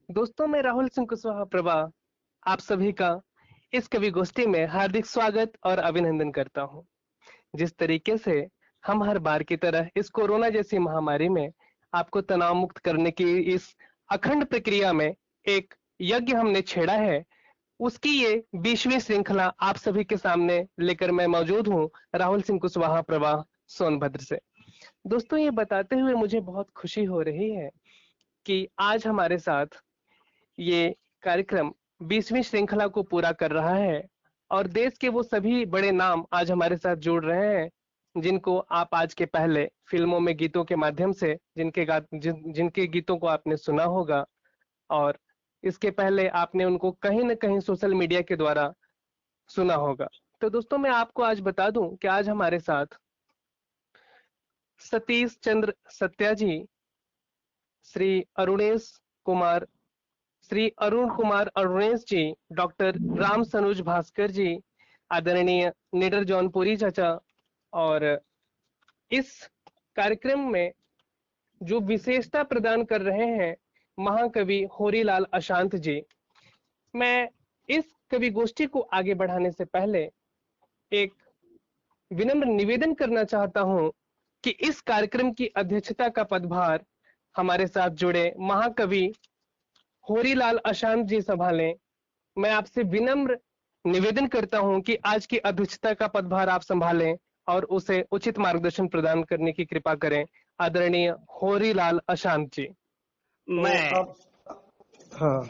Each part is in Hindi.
दोस्तों, मैं राहुल सिंह कुशवाहा प्रभा आप सभी का इस कवि गोष्ठी में हार्दिक स्वागत और अभिनंदन करता हूं। जिस तरीके से हम हर बार की तरह इस कोरोना जैसी महामारी में आपको तनाव मुक्त करने की इस अखंड प्रक्रिया में एक यज्ञ हमने छेड़ा है, उसकी ये 20वीं श्रृंखला आप सभी के सामने लेकर मैं मौजूद हूं, राहुल सिंह कुशवाहा प्रभा सोनभद्र से। दोस्तों, ये बताते हुए मुझे बहुत खुशी हो रही है कि आज हमारे साथ ये कार्यक्रम 20वीं श्रृंखला को पूरा कर रहा है और देश के वो सभी बड़े नाम आज हमारे साथ जुड़ रहे हैं जिनको आप आज के पहले फिल्मों में गीतों के माध्यम से जिनके गीतों को आपने सुना होगा, और इसके पहले आपने उनको कहीं न कहीं सोशल मीडिया के द्वारा सुना होगा। तो दोस्तों, मैं आपको आज बता दूं कि आज हमारे साथ सतीश चंद्र सत्या जी, श्री अरुणेश कुमार श्री अरुण कुमार अरुणेश जी, डॉक्टर राम सनुज भास्कर जी, आदरणीय निडर जौनपुरी चाचा, और इस कार्यक्रम में जो विशेषता प्रदान कर रहे हैं महाकवि होरीलाल अशांत जी। मैं इस कवि गोष्ठी को आगे बढ़ाने से पहले एक विनम्र निवेदन करना चाहता हूं कि इस कार्यक्रम की अध्यक्षता का पदभार हमारे साथ जुड़े महाकवि होरीलाल अशांत जी संभालें। मैं आपसे विनम्र निवेदन करता हूं कि आज की अध्यक्षता का पदभार आप संभालें और उसे उचित मार्गदर्शन प्रदान करने की कृपा करें। आदरणीय होरीलाल अशांत जी। मैं अब हाँ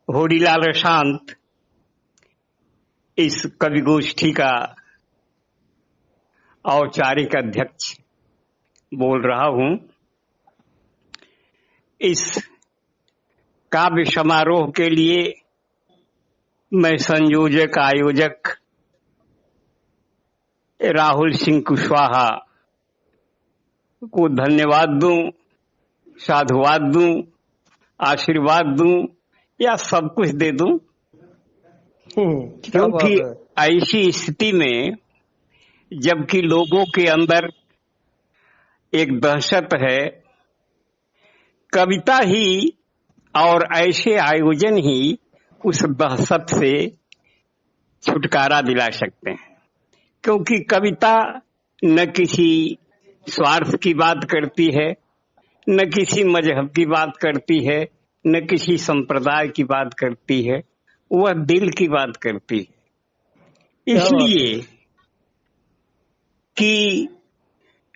होरीलाल अशांत इस कवि गोष्ठी का औपचारिक अध्यक्ष बोल रहा हूं। इस काव्य समारोह के लिए मैं संयोजक आयोजक राहुल सिंह कुशवाहा को धन्यवाद दूं, साधुवाद दूं, आशीर्वाद दूं या सब कुछ दे दूं, क्या बात क्योंकि है। ऐसी स्थिति में जबकि लोगों के अंदर एक दहशत है, कविता ही और ऐसे आयोजन ही उस दहशत से छुटकारा दिला सकते हैं। क्योंकि कविता न किसी स्वार्थ की बात करती है, न किसी मजहब की बात करती है, न किसी संप्रदाय की बात करती है, वह दिल की बात करती है। क्या बात इसलिए है। कि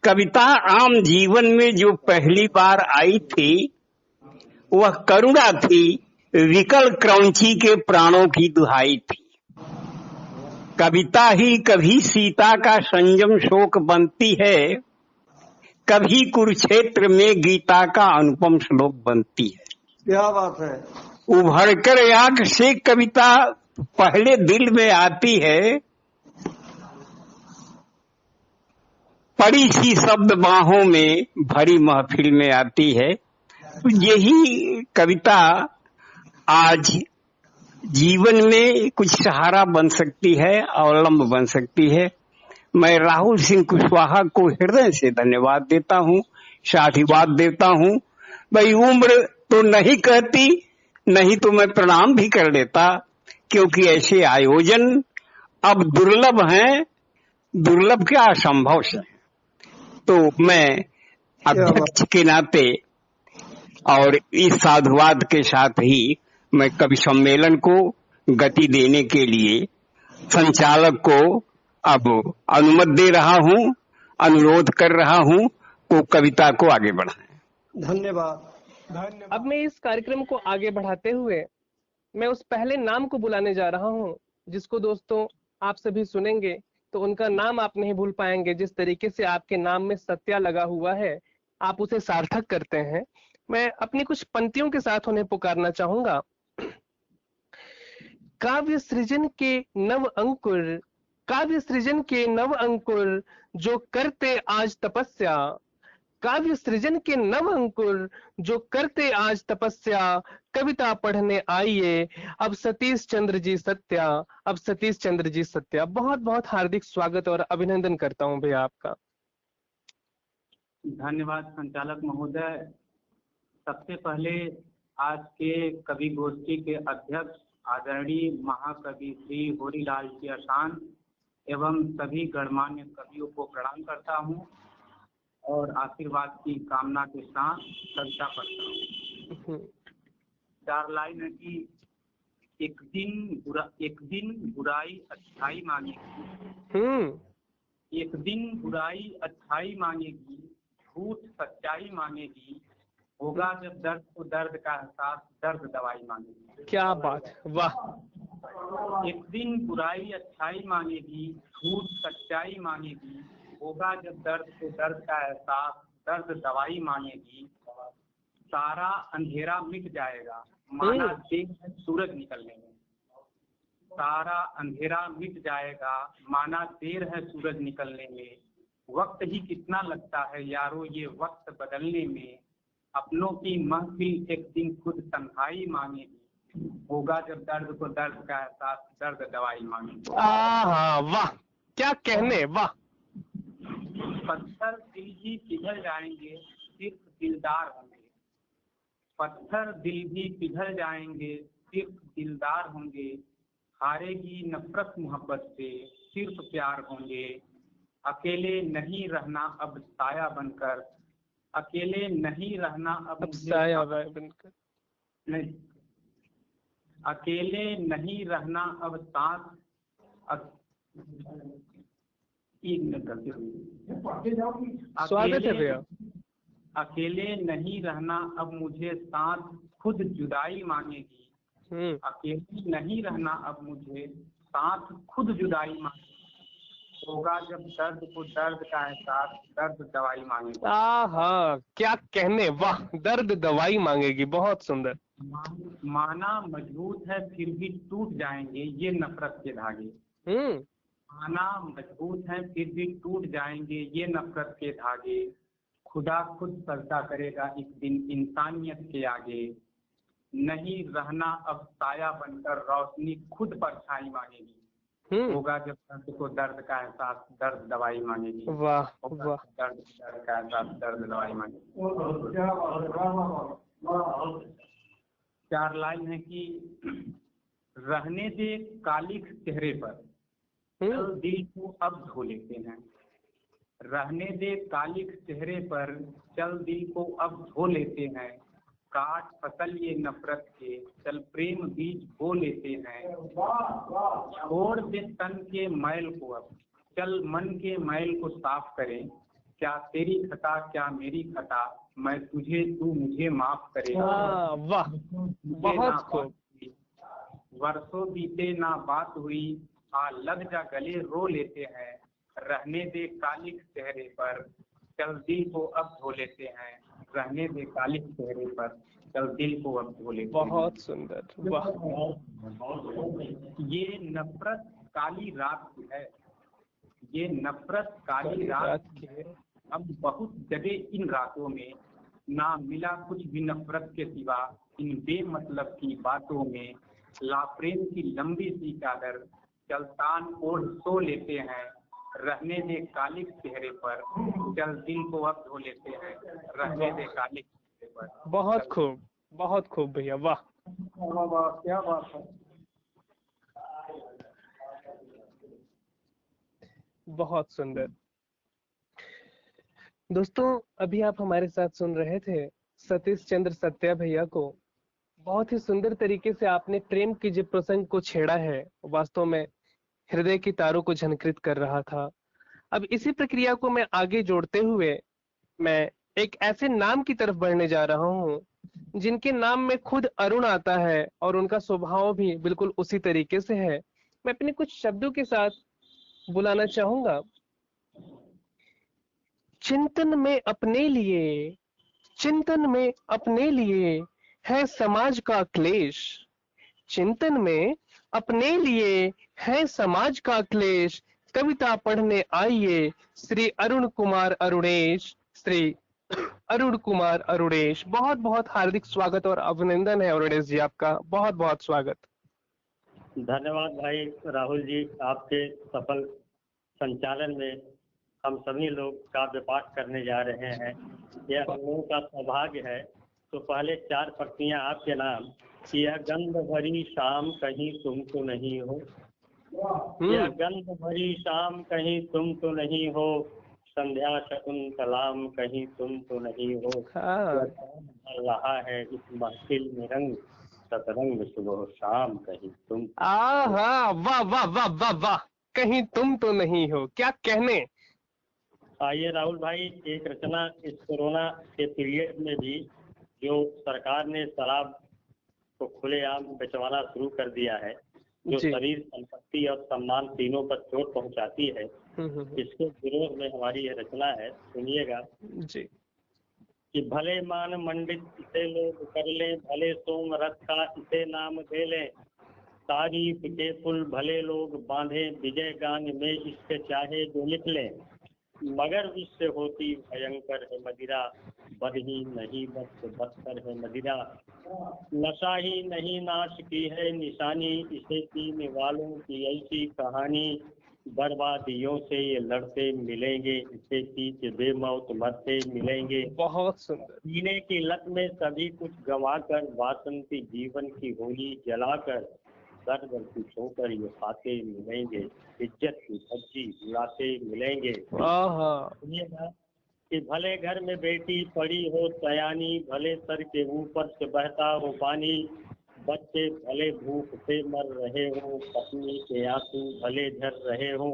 कविता आम जीवन में जो पहली बार आई थी वह करुणा थी, विकल क्रौंची के प्राणों की दुहाई थी। कविता ही कभी सीता का संयम शोक बनती है, कभी कुरुक्षेत्र में गीता का अनुपम श्लोक बनती है। क्या बात है। उभरकर आंख से कविता पहले दिल में आती है, पड़ी सी शब्द बाहों में भरी महफिल में आती है। यही कविता आज जीवन में कुछ सहारा बन सकती है, अवलंब बन सकती है। मैं राहुल सिंह कुशवाहा को हृदय से धन्यवाद देता हूँ, साधुवाद देता हूँ। भाई उम्र तो नहीं कहती, नहीं तो मैं प्रणाम भी कर लेता, क्योंकि ऐसे आयोजन अब दुर्लभ हैं, दुर्लभ क्या असंभव है। तो मैं अध्यक्ष के नाते और इस साधुवाद के साथ ही मैं कवि सम्मेलन को गति देने के लिए संचालक को अब अनुमति दे रहा हूं, अनुरोध कर रहा हूं को कविता को आगे बढ़ाएं। धन्यवाद। अब मैं इस कार्यक्रम को आगे बढ़ाते हुए मैं उस पहले नाम को बुलाने जा रहा हूं जिसको दोस्तों आप सभी सुनेंगे तो उनका नाम आप नहीं भूल पाएंगे। जिस तरीके से आपके नाम में सत्या लगा हुआ है, आप उसे सार्थक करते हैं। मैं अपनी कुछ पंक्तियों के साथ उन्हें पुकारना चाहूंगा। काव्य सृजन के नव अंकुर, काव्य सृजन के नव अंकुर जो करते आज तपस्या, काव्य सृजन के नव अंकुर जो करते आज तपस्या, कविता पढ़ने आइए अब सतीश चंद्र जी सत्या, अब सतीश चंद्र जी सत्या। बहुत बहुत हार्दिक स्वागत और अभिनंदन करता हूं भैया आपका। धन्यवाद संचालक महोदय, सबसे पहले आज के कवि गोष्ठी के अध्यक्ष आदरणीय महाकवि श्री होरीलाल जी आसान एवं सभी गणमान्य कवियों को प्रणाम करता हूँ और आशीर्वाद की कामना के साथ कविता पढ़ता हूँ। 4 लाइन है कि एक दिन बुराई अच्छाई मांगेगी, एक दिन बुराई अच्छाई मांगेगी, झूठ सच्चाई मांगेगी, होगा जब दर्द को दर्द का एहसास, दर्द दवाई मांगेगी। क्या बात, वाह। एक दिन बुराई अच्छाई मांगेगी, झूठ सच्चाई मांगेगी, होगा जब दर्द को दर्द का एहसास, दर्द दवाई मांगेगी। सारा अंधेरा मिट जाएगा, माना देर है सूरज निकलने में। सारा अंधेरा मिट जाएगा, माना देर है सूरज निकलने में। वक्त ही कितना लगता है यारो ये वक्त बदलने में। अपनों की महफिल एक दिन खुद तन्हाई मांगेगी, होगा जब दर्द को दर्द का एहसास, दर्द दवाई मांगेगी। वाह, क्या कहने, वाह। पत्थर दिल ही पिघल जाएंगे, सिर्फ दिलदार होंगे। पत्थर दिल भी पिघल जाएंगे, सिर्फ दिलदार होंगे। हारेगी नफरत मोहब्बत से, सिर्फ प्यार होंगे। अकेले नहीं रहना अब साया बनकर, अकेले नहीं रहना अब साया बनकर, नहीं, अकेले नहीं रहना अब सांस। स्वागत है भैया। अकेले नहीं रहना अब मुझे सांस, खुद जुदाई मांगेगी। अकेले नहीं रहना अब मुझे सांस, खुद जुदाई मांगेगी। होगा जब दर्द को दर्द का एहसास, दर्द दवाई मांगेगी। क्या कहने, वाह। दर्द दवाई मांगेगी, बहुत सुंदर। माना मजबूत है फिर भी टूट जाएंगे ये नफरत के धागे। माना मजबूत है फिर भी टूट जाएंगे ये नफरत के धागे। खुदा खुद सजदा करेगा एक दिन इंसानियत के आगे। नहीं रहना अब साया बनकर, रोशनी खुद परछाई मांगेगी। होगा जब दर्द को दर्द का एहसास, दर्द दवाई मांगेगी। वाह वाह। दर्द का एहसास, दर्द दवाई मांगेगी। 4 लाइन है कि रहने दे कालिख चेहरे पर, चल दिल को अब धो लेते हैं। रहने दे कालिख चेहरे पर, चल दिल को अब धो लेते हैं। काट फसल ये नफरत के, चल प्रेम बीज बो लेते हैं। छोड़ दे तन के मैल को अब, चल मन के मैल को साफ करें। क्या तेरी खता क्या मेरी खता, मैं तुझे तू मुझे माफ करेगा। वाह, बहुत खूब। वर्षों बीते ना बात हुई, आ लग जा गले रो लेते हैं। रहने दे कालिख चेहरे पर, चल दिल को अब धो लेते हैं। रहने दे कालिख चेहरे पर, चल दिल को अब धो लेते हैं। बहुत सुंदर, वाह। ये नफरत काली रात की है, ये नफरत काली रात की है। अब बहुत जगह इन रातों में ना मिला कुछ भी नफरत के सिवा, इन बेमतलब की बातों में। लाप्रेम की लंबी सी चादर, चल तान ओढ़ सो लेते हैं। रहने दे कालिख चेहरे पर, चल दिल को अब धो लेते हैं। रहने दे कालिख चेहरे पर। बहुत खूब भैया, वाह। क्या बात है। बहुत सुंदर। दोस्तों, अभी आप हमारे साथ सुन रहे थे सतीश चंद्र सत्या भैया को। बहुत ही सुंदर तरीके से आपने प्रेम के जो प्रसंग को छेड़ा है, वास्तव में हृदय की तारों को झनकृत कर रहा था। अब इसी प्रक्रिया को मैं आगे जोड़ते हुए मैं एक ऐसे नाम की तरफ बढ़ने जा रहा हूँ जिनके नाम में खुद अरुण आता है और उनका स्वभाव भी बिल्कुल उसी तरीके से है। मैं अपने कुछ शब्दों के साथ बुलाना चाहूंगा। चिंतन में अपने लिए, चिंतन में अपने लिए है समाज का क्लेश। चिंतन में अपने लिए है समाज का क्लेश। कविता पढ़ने आइए श्री अरुण कुमार अरुणेश, श्री अरुण कुमार अरुणेश। बहुत बहुत हार्दिक स्वागत और अभिनंदन है अरुणेश जी, आपका बहुत बहुत स्वागत। धन्यवाद भाई राहुल जी, आपके सफल संचालन में हम सभी लोग काव्य पाठ करने जा रहे हैं। यह हम लोगों का सौभाग्य है तो पहले 4 पंक्तियां आपके नाम कि यह गंध भरी शाम कहीं तुम तो नहीं हो, यह गंध भरी शाम कहीं तुम तो नहीं हो, संध्या शकुंतलाम कहीं तुम तो नहीं हो, हाँ। यह कौन भर रहा है इस महफिल में रंग, सतरंग सुबह शाम कहीं तुम तो नहीं हो। हाँ, वाह वाह वाह वाह वाह, कहीं तुम तो नहीं हो, क्या कहने। आइए राहुल भाई, एक रचना इस कोरोना के पीरियड में भी जो सरकार ने शराब को खुलेआम बेचवाना शुरू कर दिया है, जो जी। शरीर, संपत्ति और सम्मान तीनों पर चोट पहुंचाती है, हम्म। इसके विरोध में हमारी यह रचना है। सुनिएगा जी। कि भले मान मंडित इसे लोग कर लें, भले सोम रथ का इसे नाम दे लें, तारीफ के पुल भले लोग बांधे, विजय गान में इसके चाहे जो लिख लें, मगर इससे होती भयंकर है मदिरा, बद ही नहीं बस बदतर है मदिरा, नशा ही नहीं नाश की है निशानी, इसे पीने वालों की ऐसी कहानी, बर्बादियों से ये लड़ते मिलेंगे, इसे पी के बेमौत मरते मिलेंगे, बहुत सुंदर। पीने की लत में सभी कुछ गंवाकर, वासंती जीवन की होली जलाकर, दर दर कुछ होकर ये खाते मिलेंगे, इज्जत की धज्जी उड़ाते मिलेंगे। आहा। सुनिएगा कि भले घर में बेटी पड़ी हो सयानी, भले सर के ऊपर से बहता हो पानी, बच्चे भले भूख से मर रहे हो, पत्नी के आंसू भले झर रहे हो,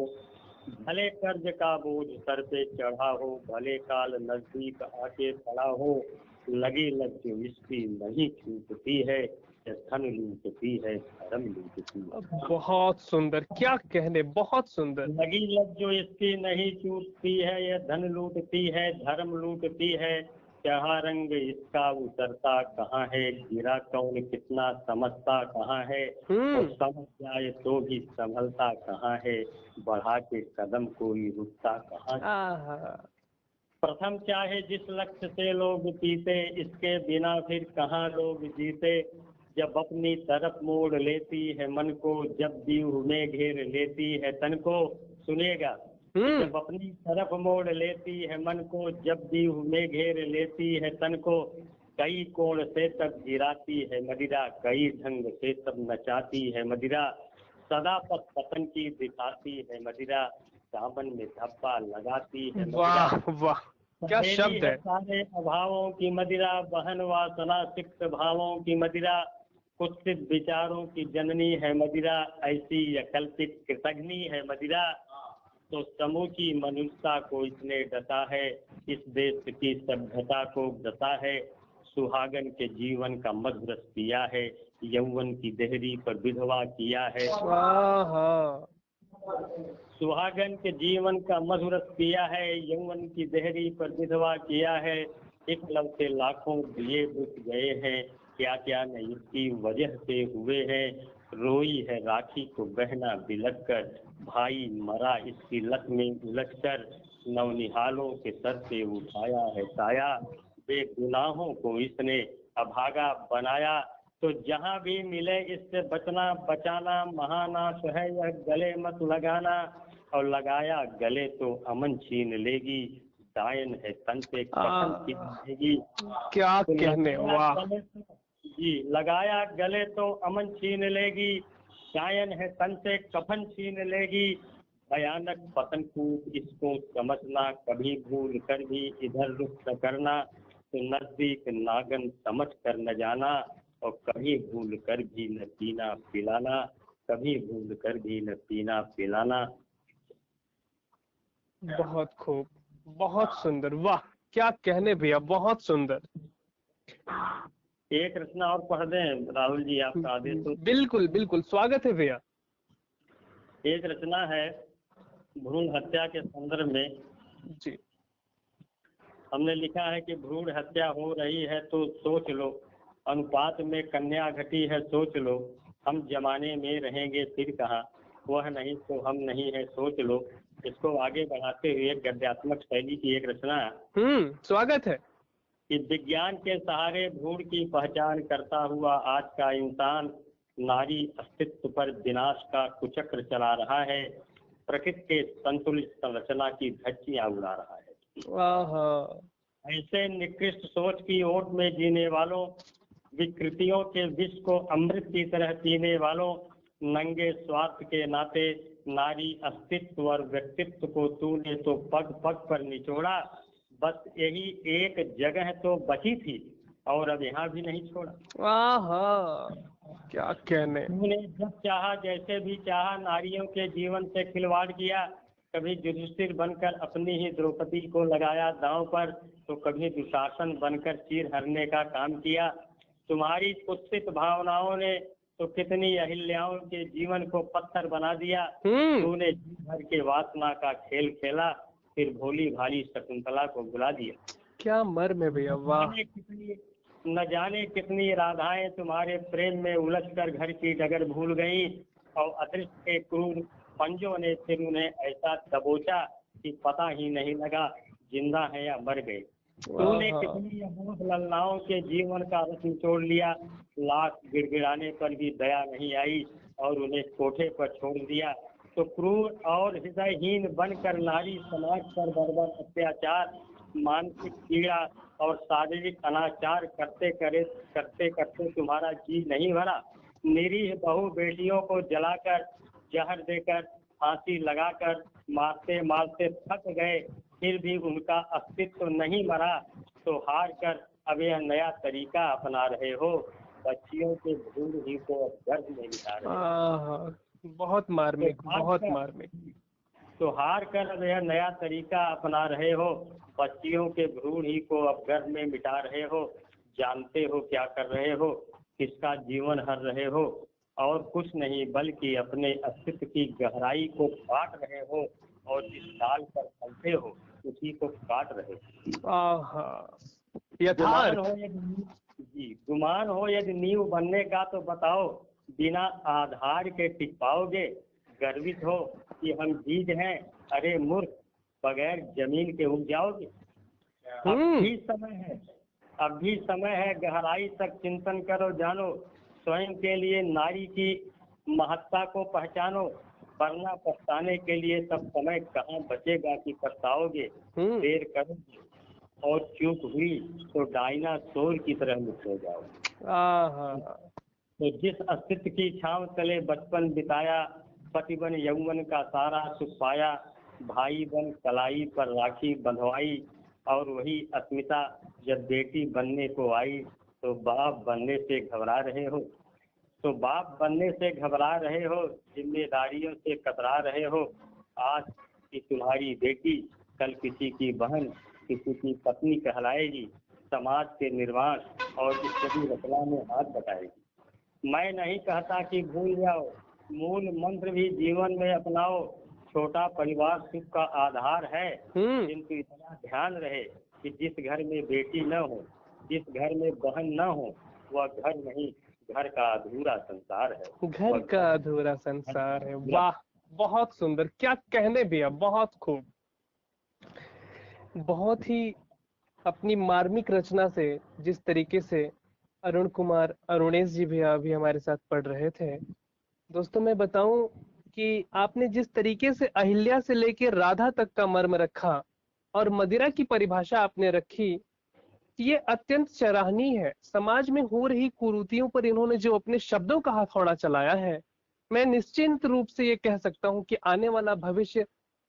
भले कर्ज का बोझ सर पे चढ़ा हो, भले काल नजदीक आके खड़ा हो, लगी लग जो इसकी नहीं छूटती है, ये धन लूटती है धर्म लूटती है। बहुत सुंदर, क्या कहने, बहुत सुंदर। लगी लग जो इसकी नहीं छूटती है, यह धन लूटती है धर्म लूटती है, क्या रंग इसका उतरता कहाँ है, गिरा कौन कितना समझता कहाँ है, और समझ जाए तो भी संभलता कहाँ है, बढ़ा के कदम कोई रुकता कहाँ है। आहा। प्रथम चाहे जिस लक्ष्य से लोग पीते, इसके बिना फिर कहाँ लोग जीते, जब अपनी तरफ मोड़ लेती है मन को, जब व्यूह में घेर लेती है तन को। सुनिएगा, जब अपनी तरफ मोड़ लेती है मन को, जब व्यूह में घेर लेती है तन को, कई कोण से तब गिराती है मदिरा, कई ढंग से तब नचाती है मदिरा, सदा पथ पतन की दिखाती है मदिरा, दामन में धब्बा लगाती है मदिरा। वाह वाह, क्या सहेली शब्द है। सारे अभावों की मदिरा, बहन वासना सिक्त भावों की मदिरा, कुत्सित विचारों की जननी है मदिरा, ऐसी अकल्पित कृतघ्नि है मदिरा, तो समूची मनुष्यता को इसने डसा है, इस देश की सभ्यता को डसा है, सुहागन के जीवन का मधुर रस पिया है, यौवन की देहरी पर विधवा किया है। आहा। सुहागन के जीवन का मधुर रस पिया है, यौवन की देहरी पर विधवा किया है, एक लौटे लाखों दिए बुझ गए हैं, क्या क्या न इसकी वजह से हुए हैं, रोई है राखी को बहना बिलक कर, भाई मरा इसकी लत में उलझ कर, नवनिहालों के सर से उठाया है साया, बेगुनाहों को इसने अभागा बनाया, तो जहाँ भी मिले इससे बचना बचाना, महानाश है यह गले मत लगाना, और लगाया गले तो अमन छीन लेगी, दायन है तन से कफन छीन लेगी। क्या तो कहने, वाह। जी, लगाया गले तो अमन छीन लेगी, दायन है तन से कफन छीन लेगी, भयानक पतन कूप इसको समझना, कभी भूल कर भी इधर रुख न करना, तो नजदीक नागन समझ कर न जाना, और कभी भूल कर भी न पीना पिलाना, कभी भूल कर भी न पीना पिलाना। बहुत खूब, बहुत सुंदर, वाह, क्या कहने भैया, बहुत सुंदर। एक रचना और पढ़ दें राहुल जी, आपका आदेश हो। बिल्कुल बिल्कुल, स्वागत है भैया। एक रचना है भ्रूण हत्या के संदर्भ में। जी। हमने लिखा है कि भ्रूण हत्या हो रही है तो सोच लो, अनुपात में कन्या घटी है सोच लो, हम जमाने में रहेंगे फिर कहाँ, वह नहीं तो हम नहीं है सोच लो। इसको आगे बढ़ाते हुए गद्यात्मक शैली की एक रचना स्वागत है। कि विज्ञान के सहारे भ्रूण की पहचान करता हुआ आज का इंसान, नारी अस्तित्व पर विनाश का कुचक्र चला रहा है, प्रकृति के संतुलित संरचना की धज्जियां उड़ा रहा है। आहा। ऐसे निकृष्ट सोच की ओट में जीने वालों, विकृतियों के विष को अमृत की तरह पीने वालों, नंगे स्वार्थ के नाते नारी अस्तित्व और व्यक्तित्व को तूने तो पग पग पर निचोड़ा। बस यही एक जगह तो बची थी और अब यहाँ भी नहीं छोड़ा। आहा, क्या कहने। तूने जब चाहा जैसे भी चाहा नारियों के जीवन से खिलवाड़ किया। कभी युधिष्ठिर बनकर अपनी ही द्रौपदी को लगाया दांव पर, तो कभी दुशासन बनकर चीर हरने का काम किया। तुम्हारी कुत्सित भावनाओं ने तो कितनी अहिल्याओं के जीवन को पत्थर बना दिया। तूने जी भर के वासना का खेल खेला, फिर भोली भाली शकुंतला को बुला दिया। क्या मर्म है भैया, वाह। न जाने कितनी राधाएं तुम्हारे प्रेम में उलझकर घर की डगर भूल गईं, और अदृष्ट के क्रूर पंजों ने फिर उन्हें ऐसा दबोचा कि पता ही नहीं लगा जिंदा है या मर गए। तूने कितनी अबोध ललनाओं के जीवन का रस निचोड़ लिया। लाख गिड़गिड़ाने पर भी दया नहीं आई और उन्हें कोठे पर छोड़ दिया। तो क्रूर और हृदयहीन बनकर नारी समाज पर बर्बर अत्याचार, मानसिक पीड़ा और शारीरिक अनाचार करते करते तुम्हारा जी नहीं भरा। निरीह बहु बेटियों को जलाकर, जहर देकर, फांसी लगाकर मारते मारते थक गए, फिर भी उनका अस्तित्व नहीं मरा। तो हार कर अब यह नया तरीका अपना रहे हो, बच्चियों के भूल ही को अब गर्भ में मिटा रहे हो। बहुत मार्मिक, बहुत मार्मिक। तो हार कर अब यह नया तरीका अपना रहे हो, बच्चियों के भ्रूण ही को अब गर्भ में मिटा रहे हो। जानते हो क्या कर रहे हो, किसका जीवन हर रहे हो, और कुछ नहीं बल्कि अपने अस्तित्व की गहराई को काट रहे हो, और जिस डाल पर फलते हो उसी को काट रहे हो। गुमान हो यदि नींव बनने का तो बताओ, बिना आधार के टिक पाओगे। गर्वित हो कि हम बीज हैं, अरे मूर्ख, बगैर जमीन के उग जाओगे। अब भी समय है गहराई तक चिंतन करो, जानो स्वयं के लिए नारी की महत्ता को पहचानो, वरना पछताने के लिए तब समय कहाँ बचेगा कि पछताओगे। देर करोगे और चूक हुई तो डायनासोर की तरह मिट हो जाओगे। तो जिस अस्तित्व की छांव तले बचपन बिताया, पति बन यौवन का सारा सुख पाया, भाई बन कलाई पर राखी बंधवाई, और वही अस्मिता जब बेटी बनने को आई तो बाप बनने से घबरा रहे हो। जिम्मेदारियों से कतरा रहे हो। आज की तुम्हारी बेटी कल किसी की बहन, किसी की पत्नी कहलाएगी, समाज के निर्माण और इस रचना में हाथ बटाएगी। मैं नहीं कहता कि भूल जाओ, मूल मंत्र भी जीवन में अपनाओ। छोटा परिवार सुख का आधार है, किंतु इतना ध्यान रहे कि जिस घर में बेटी न हो, जिस घर में बहन न हो, वह घर नहीं, घर का अधूरा संसार है। घर का अधूरा संसार है। वाह, बहुत सुंदर, क्या कहने भैया, बहुत खूब। बहुत ही अपनी मार्मिक रचना से जिस तरीके से अरुण कुमार अरुणेश जी भैया अभी हमारे साथ पढ़ रहे थे। दोस्तों मैं बताऊं कि आपने जिस तरीके से अहिल्या से लेकर राधा तक का मर्म रखा और मदिरा की परिभाषा आपने रखी, ये अत्यंत सराहनीय है। समाज में हो रही कुरीतियों पर इन्होंने जो अपने शब्दों का हथौड़ा चलाया है, मैं निश्चिंत रूप से ये कह सकता हूं कि आने वाला भविष्य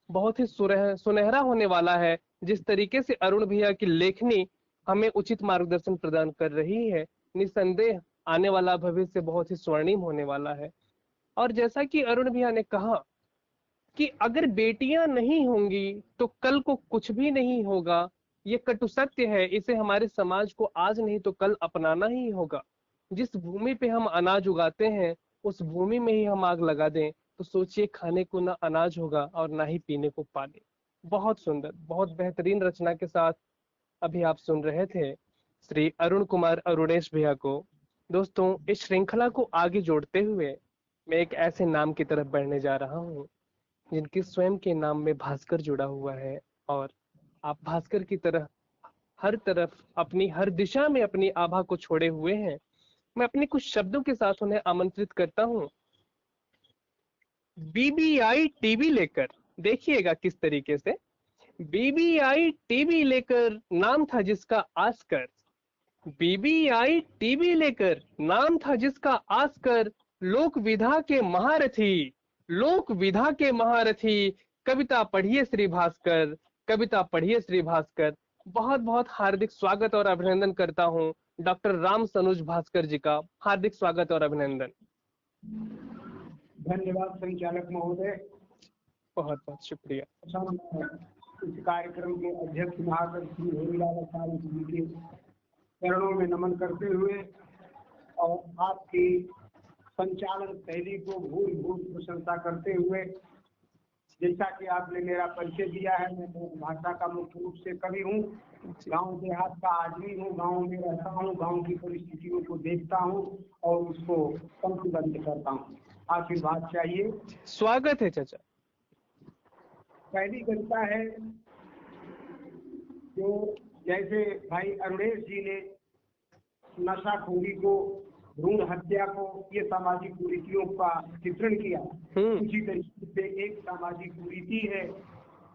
बहुत ही सुनहरा होने वाला है। जिस तरीके से अरुण भैया की लेखनी हमें उचित मार्गदर्शन प्रदान कर रही है, निसंदेह आने वाला भविष्य बहुत ही स्वर्णिम होने वाला है। और जैसा कि अरुण भैया ने कहा कि अगर बेटियां नहीं होंगी तो कल को कुछ भी नहीं होगा, ये कटु सत्य है। इसे हमारे समाज को आज नहीं तो कल अपनाना ही होगा। जिस भूमि पे हम अनाज उगाते हैं उस भूमि में ही हम आग लगा दें तो सोचिए खाने को ना अनाज होगा और ना ही पीने को पानी। बहुत सुंदर, बहुत बेहतरीन रचना के साथ अभी आप सुन रहे थे श्री अरुण कुमार अरुणेश भैया को। दोस्तों इस श्रृंखला को आगे जोड़ते हुए मैं एक ऐसे नाम की तरफ बढ़ने जा रहा हूँ जिनके स्वयं के नाम में भास्कर जुड़ा हुआ है, और आप भास्कर की तरह हर तरफ अपनी हर दिशा में अपनी आभा को छोड़े हुए हैं। मैं अपने कुछ शब्दों के साथ उन्हें आमंत्रित करता हूँ BBI टीवी लेकर। देखिएगा किस तरीके से बीबीआई टीबी लेकर नाम था जिसका आस्कर, बीबीआई टीबी लेकर नाम था जिसका आस्कर, लोक विधा के महारथी, लोक विधा के महारथी, कविता पढ़िए श्री भास्कर, कविता पढ़िए श्री भास्कर। बहुत बहुत हार्दिक स्वागत और अभिनंदन करता हूं डॉक्टर राम सनुज भास्कर जी का, हार्दिक स्वागत और अभिनंदन। धन्यवाद संचालक महोदय। बहुत बहुत शुक्रिया। इस कार्यक्रम के अध्यक्ष महाकर श्री होरीलाल आचार्य जी के चरणों में नमन करते हुए और आपकी संचालन शैली को भूल भूल प्रशंसा करते हुए, जैसा कि आपने मेरा परिचय दिया है, मैं लोक भाषा का मुख्य रूप से कवि हूँ, गांव देहात का आदमी हूँ, गांव में रहता हूँ, गांव की परिस्थितियों को देखता हूँ और उसको पंक्तिबद्ध करता हूँ। आशीर्वाद चाहिए। स्वागत है चाचा। पहली कविता है जो जैसे भाई अरुणेश जी ने नशाखोरी को, भ्रूण हत्या को, ये सामाजिक कुरीतियों का चित्रण किया, उसी तरीके से एक सामाजिक कुरीति है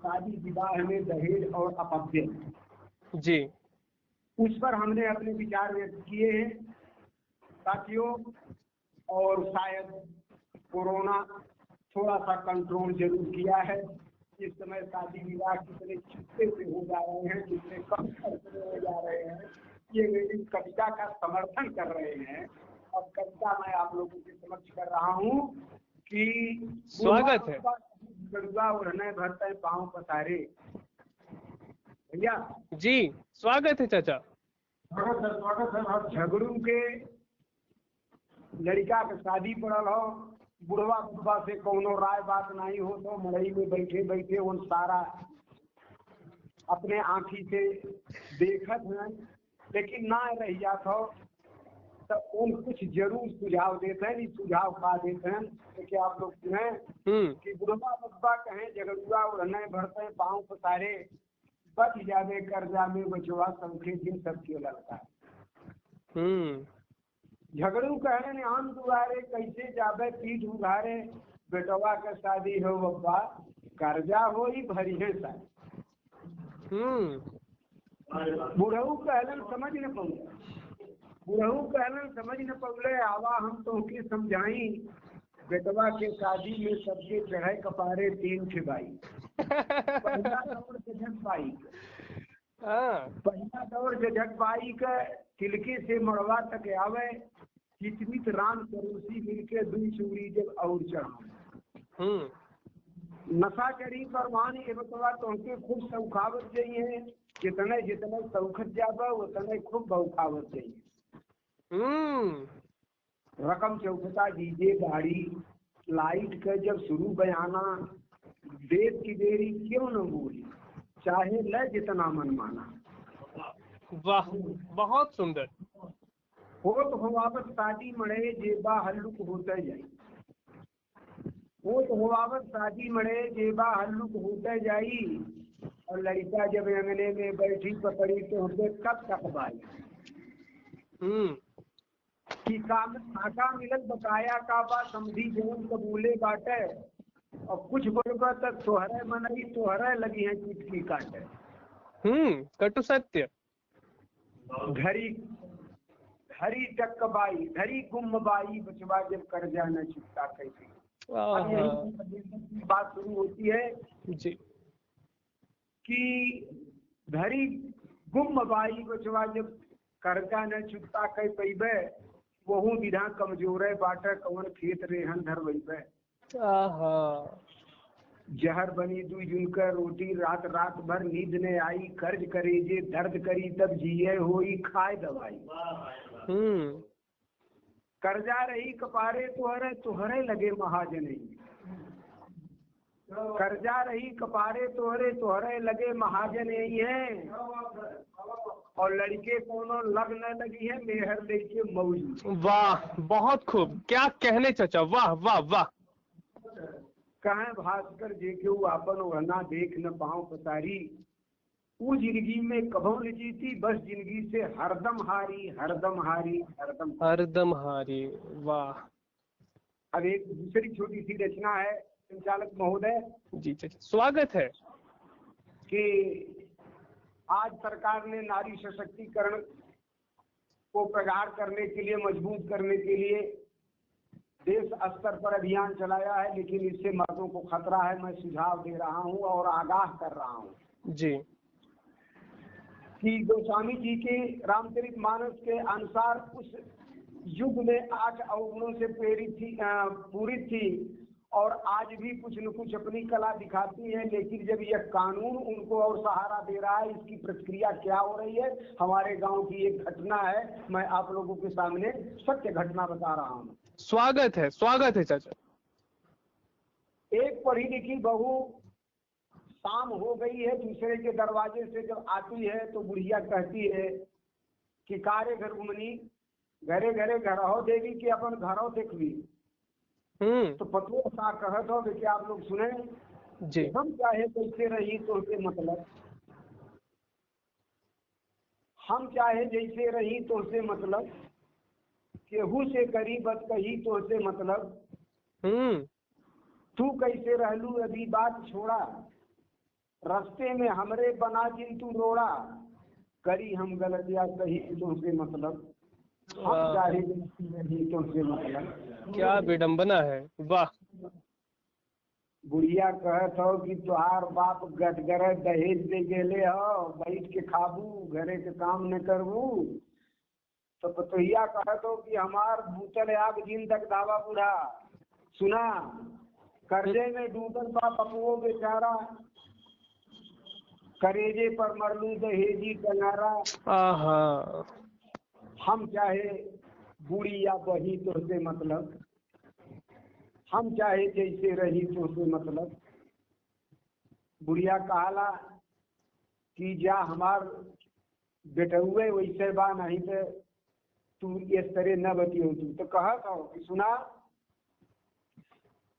शादी विवाह में दहेज और अपव्यय जी। उस पर हमने अपने विचार व्यक्त किए हैं साथियों, और शायद कोरोना थोड़ा सा कंट्रोल जरूर किया है। इस समय शादी विवाह कितने छुट्टे से हो जा रहे हैं, कितने कम खर्च में हो जा रहे हैं, ये मेरी कविता का समर्थन कर रहे हैं। अब कविता मैं आप लोगों के समक्ष कर रहा हूँ कि स्वागत है। गड़ुआ उड़ने भरते पाँव पसारे। भैया जी स्वागत है चाचा। स्वागत है। झगड़ू के लड़का के शादी पड़ल हो, बुढ़वा बुढ़वा से कोनो राय बात नहीं हो तो मड़ई में बैठे बैठे उन सारा अपने आँखी से देखत हैं, लेकिन ना रह जात हो तो उन कुछ जरूर सुझाव देते हैं। सुझाव पा देते हैं तो क्या आप लोग सुने कि बुढ़वा बुढ़वा कहें झगड़ुआ उड़ने भरते पाँव पसारे, बच जावे कर्जा में बचवा सबके दिन सबके लगता है। झगड़ू कहने आम दुआरे कैसे जावे पीठ उघारे, बेटवा के शादी हो बब्बा कर्जा हो ही भरी है सा। बुढ़ऊ कहलन समझ न पौले, बुढ़ऊ कहलन समझ न पौले, आवा हम तो के समझाई, बेटवा के शादी में सबके चढ़े कपारे तीन ठिबाई। पहला दौर झटक बाई, पहला दौर झटक बाई का तिलके से मड़वा तक आवे, चितमित राम करोसी मिलके दुई चूड़ी जब और चढ़ा। नशा चढ़ी परवान ये बतवा तुमके खूब सौखावत चाहिए, जितने जितने सौखत जाबा उतने खूब बौखावत चाहिए। रकम चौखता डीजे गाड़ी लाइट का जब शुरू बयाना, देश की देरी क्यों न बोली, चाहे ले जितना मन माना। वाह बहुत सुंदर। हो तो हो वापस शादी मड़े जेबा हल्लुक होते जाई, वो तो हो वापस शादी मड़े जेबा हल्लुक होते जाई, और लड़का जब अंगने में बैठी पकड़ी तो उसे कब तक बाई। कि काम आका मिलत बकाया का बा समझी जवन कबूले बाटे, और कुछ बोलबा तक तोहरे मनई तोहरे लगी है चिटकी काटे। कटु सत्य। घरी घरी टक बाई, घरी गुम बाई, बचवा जब कर्जा न चुकता कैसे। बात शुरू होती है जी कि घरी गुम बाई, बचवा जब कर्जा न चुकता कह पैबे, वहू विधा कमजोरे बाटे कवन खेत रेहन धरवैबे। जहर बनी दुई जुनकर रोटी रात रात भर नींद ने आई, कर्ज करे जे दर्द करी तब जिये होई खाए दवाई। कर्जा रही कपारे तुहरे तुहरे लगे महाजनी, कर्जा रही कपारे तुहरे तुहरे लगे महाजन यही है, और लड़के कोनो लग न लगी है मेहर लेके मौजी। वाह बहुत खूब, क्या कहने चाचा, वाह वाह वाह। कहें भास्कर जे के आपन ओढ़ना देख न पाँव पसारी, वो जिंदगी में कभो न जीती बस जिंदगी से हरदम हारी हरदम हारी हरदम हरदम हारी। वाह। अब एक दूसरी छोटी सी रचना है संचालक महोदय। जी चाचा स्वागत है। कि आज सरकार ने नारी सशक्तिकरण को प्रगाढ़ करने के लिए, मजबूत करने के लिए देश स्तर पर अभियान चलाया है, लेकिन इससे मर्दों को खतरा है। मैं सुझाव दे रहा हूं और आगाह कर रहा हूं जी कि गोस्वामी जी के रामचरितमानस के अनुसार उस युग में 8 अवगुणों से पूरित थी और आज भी कुछ न कुछ अपनी कला दिखाती है, लेकिन जब यह कानून उनको और सहारा दे रहा है, इसकी प्रतिक्रिया क्या हो रही है। हमारे गांव की एक घटना है, मैं आप लोगों के सामने सत्य घटना बता रहा हूँ। स्वागत है चाचा। एक पढ़ी लिखी बहू शाम हो गई है, दूसरे के दरवाजे से जब आती है तो बुढ़िया कहती है कि कारे घर घुमनी, घरे घरे घरहो देवी कि अपन घरों देखवी। तो पतलो सा कहत हो कि आप लोग सुने जी। हम चाहे जैसे रही तो से मतलब, हम चाहे जैसे रही तो से मतलब, केहू से करी बत कही तो से मतलब, तू कैसे रहलू अभी बात छोड़ा, रास्ते में हमरे बना जिन तू रोड़ा, करी हम गलत या सही तो से मतलब, हम चाहे जैसे रही तो से मतलब। क्या विडंबना है, वाह। बुढ़िया कहत हो कि तुहार बाप गदगर दहेज दे गेले हो, बैठ के खाबू, घरे के काम न करबू। तो पतोहिया कहत हो कि हमार बूतल आग जिन तक दावा बूढ़ा, सुना कर्जे में डूबल बा बपुओ बेचारा, करेजे पर मरलू दहेजी टंगारा। हम चाहे बूढ़ी या बही तो से मतलब, हम चाहे जैसे रही तो से मतलब। बुढ़िया कहला कि जा हमार बेटुए वैसे बा, नहीं तो तू इस तरह न बतियो। तू तो कहत हो कि सुना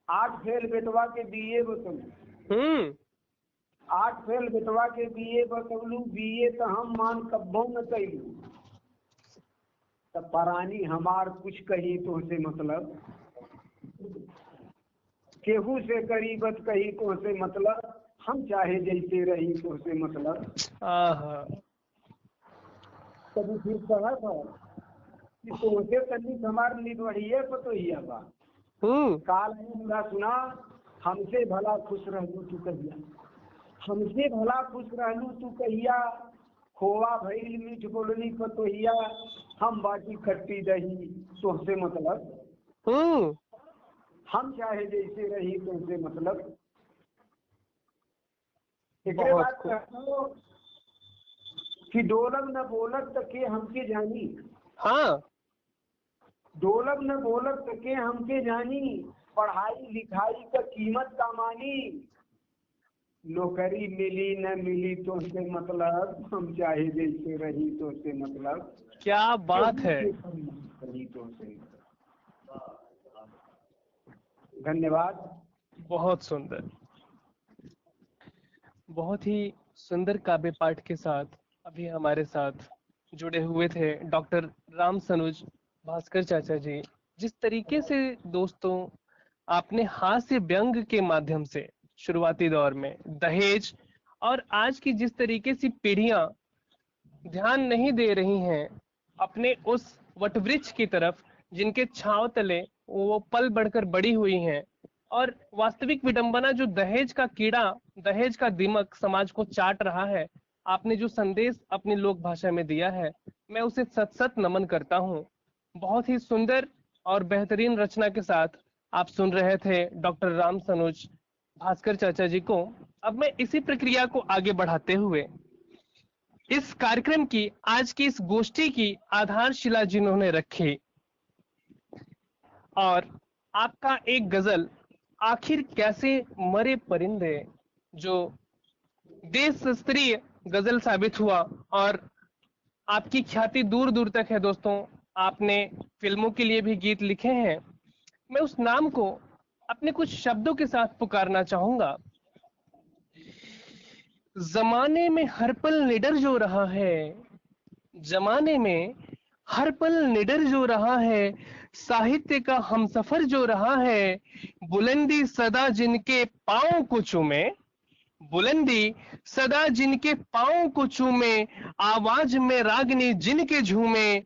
8 फेल बेटवा के बीए बतलू, 8 फेल बेटवा के बीए बतौलू, बीए तो हम मान कब्बो न कैलू। तब परानी हमार कुछ कही तो से मतलब, केहू से करीबत कही तो से मतलब, हम चाहे जैसे रही तो से मतलब। कभी फिर कहा था कि तोसे तनी हमार निगढ़िए पतोहिया बा। काल बुरा सुना, हमसे भला खुश रहलू तू कहिया, हमसे भला खुश रहलू तू कहिया, खोवा भइल मीठ बोलनी पतोहिया, हम बाटी खट्टी दही तोहसे मतलब। हम चाहे जैसे रही तुमसे मतलब। एक बात कहो कि डोलब न बोलब त के हमके जानी। हाँ, डोलब न बोलब त के हमके जानी, पढ़ाई लिखाई का कीमत का मानी, नौकरी मिली न मिली तो से मतलब, हम चाहे जैसे रही तो से मतलब। क्या बात है। तो से धन्यवाद। बहुत सुंदर, बहुत ही सुंदर काव्य पाठ के साथ अभी हमारे साथ जुड़े हुए थे डॉक्टर राम सनुज भास्कर चाचा जी। जिस तरीके से दोस्तों आपने हास्य व्यंग के माध्यम से शुरुआती दौर में दहेज और आज की जिस तरीके से पीढ़ियां ध्यान नहीं दे रही हैं अपने उस वटवृक्ष की तरफ जिनके छांव तले वो पल बढ़कर बड़ी हुई हैं, और वास्तविक विडंबना जो दहेज का कीड़ा, दहेज का दिमक समाज को चाट रहा है, आपने जो संदेश अपनी लोक भाषा में दिया है, मैं उसे सत सत नमन करता हूँ। बहुत ही सुंदर और बेहतरीन रचना के साथ आप सुन रहे थे डॉक्टर राम सनुज भास्कर चाचा जी को। अब मैं इसी प्रक्रिया को आगे बढ़ाते हुए इस कार्यक्रम की, आज की इस गोष्ठी की आधारशिला जिन्होंने रखी, और आपका एक गजल आखिर कैसे मरे परिंदे, जो देश स्तरीय गजल साबित हुआ और आपकी ख्याति दूर दूर तक है दोस्तों। आपने फिल्मों के लिए भी गीत लिखे हैं। मैं उस नाम को अपने कुछ शब्दों के साथ पुकारना चाहूंगा। जमाने में हर पल निडर जो रहा है, जमाने में हर पल निडर जो रहा है, साहित्य का हमसफर जो रहा है, बुलंदी सदा जिनके पांव को चूमे, बुलंदी सदा जिनके पाँव को चूमे, आवाज में रागनी जिनके झूमे,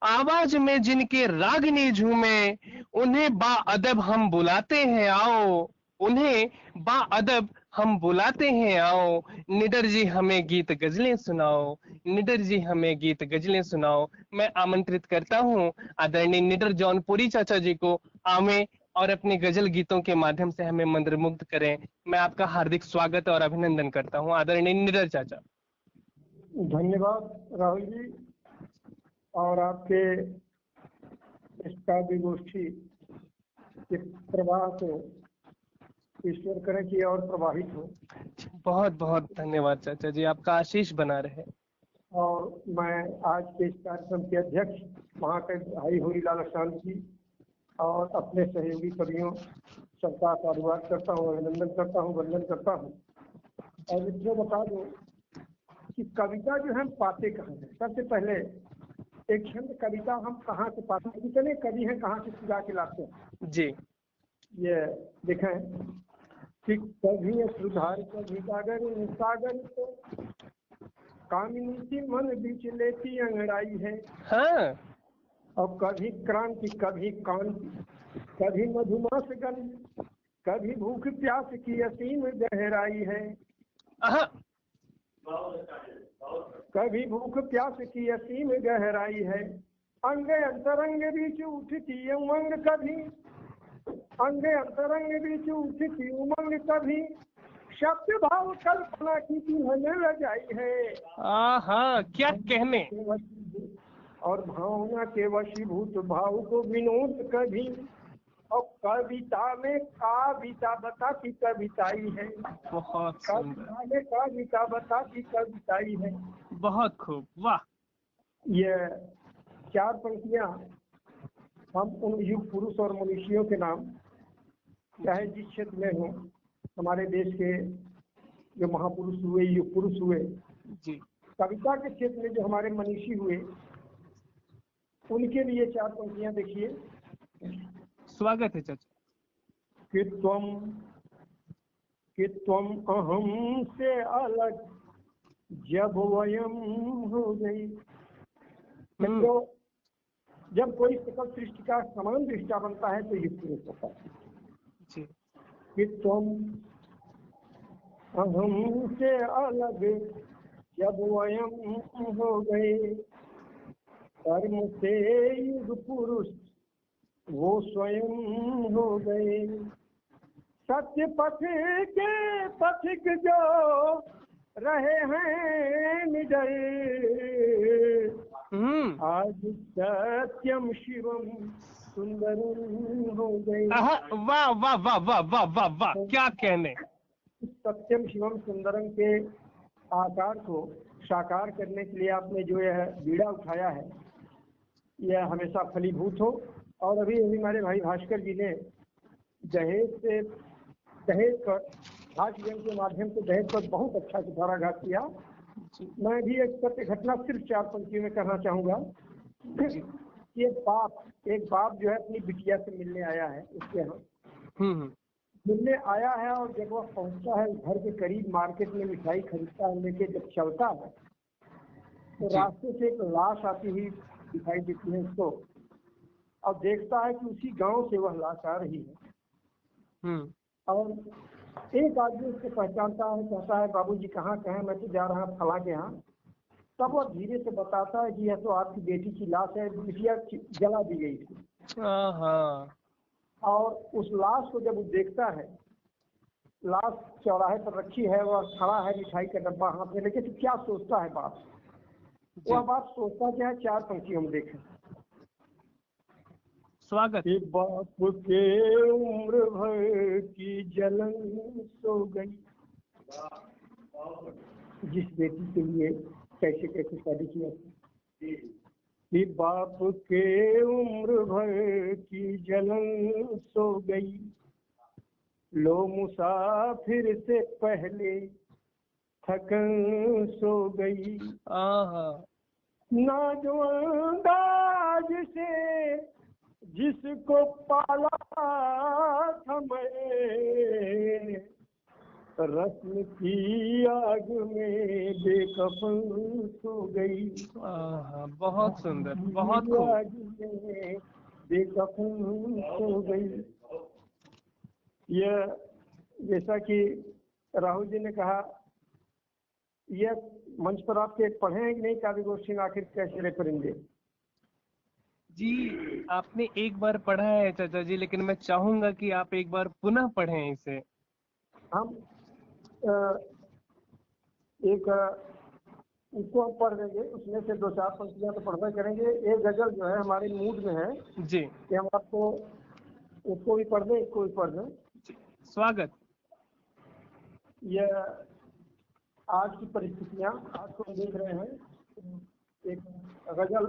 आवाज में जिनके रागनी झूमे, उन्हें बाअदब हम बुलाते हैं आओ, उन्हें बाअदब हम बुलाते हैं आओ, निडर जी हमें गीत गजलें सुनाओ, निडर जी हमें गीत गजलें सुनाओ। मैं आमंत्रित करता हूँ आदरणीय निडर जौनपुरी चाचा जी को आवे और अपने गजल गीतों के माध्यम से हमें मंत्रमुग्ध करें। मैं आपका हार्दिक स्वागत और अभिनंदन करता हूँ आदरणीय निडर चाचा। धन्यवाद राहुल जी, और आपके इस काव्य गोष्ठी के प्रवाह को ईश्वर करे कि और प्रभावित हो। बहुत बहुत धन्यवाद चाचा जी, आपका आशीष बना रहे। और मैं आज के इस कार्यक्रम के अध्यक्ष वहाँ के भाई होरीलाल अशांत जी और अपने सहयोगी कवियों सबका साधुवाद करता हूँ, अभिनंदन करता हूँ, वंदन करता हूँ। और इसमें बता दो कि कविता जो है हम पाते कहाँ हैं। सबसे पहले एक छंद कविता हम कहाँ से पाते हैं, कितने कवि हैं कहाँ से चुरा के लाते हैं जी। ये देखें कि कभी सुधार कभी सागर सागर तो कामिनी सी मन बीच लेती अंगड़ाई है। हाँ। और कभी क्रांति कभी कांति, कभी मधुमास गंध, कभी भूख प्यास की असीम गहराई है। आहा। कभी भूख प्यास की असीम गहराई है। अंग अंतरंग बीच उठती उमंग कभी, अंग अंतरंग बीच उठती उमंग कभी, शब्द भाव कल्पना की दुल्हन रजाई है। आहा, क्या कहने। और भावना के वशीभूत भाव को विनोद कभी, और कविता में काविता बताती कविताई है। बहुत सुंदर। कविता में काविता बताती कविताई है। बहुत खूब, वाह। ये चार पंक्तियां हम उन युग पुरुष और मनुष्यों के नाम, चाहे जिस क्षेत्र में हो, हमारे देश के जो महापुरुष हुए, युग पुरुष हुए जी, कविता के क्षेत्र में जो हमारे मनीषी हुए, उनके लिए चार पंक्तियां देखिए। स्वागत है चाचा। कि त्वम अहम से अलग जब वयम हो गई। तो जब कोई सकल सृष्टि का समान दृष्टा बनता है तो युग पुरुष होता है। जी। कि तुम अहम से अलग जब वयम हो गए, कर्म से युग पुरुष वो स्वयं हो गए। सत्य पथ के पथिक जो रहे हैं निडर, आज सत्यम शिवम सुंदरम हो गए। वाह वाह वाह वाह वाह वाह वाह, क्या कहने। सत्यम शिवम सुंदरम के आकार को साकार करने के लिए आपने जो यह बीड़ा उठाया है, यह हमेशा फलीभूत हो। और अभी हमारे भाई भास्कर जी ने दहेज पर भाषण के माध्यम से दहेज पर बहुत अच्छा सुधाराघात किया। मैं भी एक सत्य घटना सिर्फ चार पंक्तियों में कहना चाहूंगा कि एक बाप जो है अपनी बिटिया से मिलने आया है, उसके यहाँ मिलने आया है, और जब वह पहुंचता है घर के करीब मार्केट में मिठाई खरीदता है, लेके जब चलता है तो रास्ते से एक लाश आती हुई दिखाई देती है उसको, और देखता है कि उसी गांव से वह लाश आ रही है। और एक आदमी उसको पहचानता है, कहता है बाबूजी कहाँ कहाँ, मैं तो जा रहा फला के यहाँ। तब वह धीरे से बताता है कि यह तो आपकी बेटी की लाश है, बिटिया जला दी गई थी। और उस लाश को जब वो देखता है, लाश चौराहे पर रखी है, वह खड़ा है मिठाई का डब्बा हाथ में लेके, तो क्या सोचता है बाप? वह बाप सोचता क्या है, चार पंक्ति हम देखें। स्वागत। बाप के उम्र भर की जलन सो गई। जिस बेटी के लिए कैसे कैसे शादी किया कि बाप के उम्र भर की जलन सो गई, लो मुसाफिर से पहले थकन सो गई। ना जो अंदाज से जिसको पाला था मैं, रस्म की आग में बेकफन सो गई। बहुत सुंदर, बहुत की खूब। आग में बेकफन सो गई। यह जैसा कि राहुल जी ने कहा, यह मंच पर आपके पढ़े हैं कि नहीं काव्य गोष्ठी में आखिर कैसे रहे परिंदे? जी, आपने एक बार पढ़ा है चाचा जी, लेकिन मैं चाहूंगा कि आप एक बार पुनः पढ़ें इसे। हम उसको हम पढ़ देंगे, उसमें से 2-4 पंक्तियां तो पढ़ना करेंगे। एक गजल जो है हमारे मूड में है जी कि हम आपको उसको भी पढ़ दें, इसको भी पढ़ दें। स्वागत। यह आज की परिस्थितियां, आज को हम देख रहे हैं। एक गजल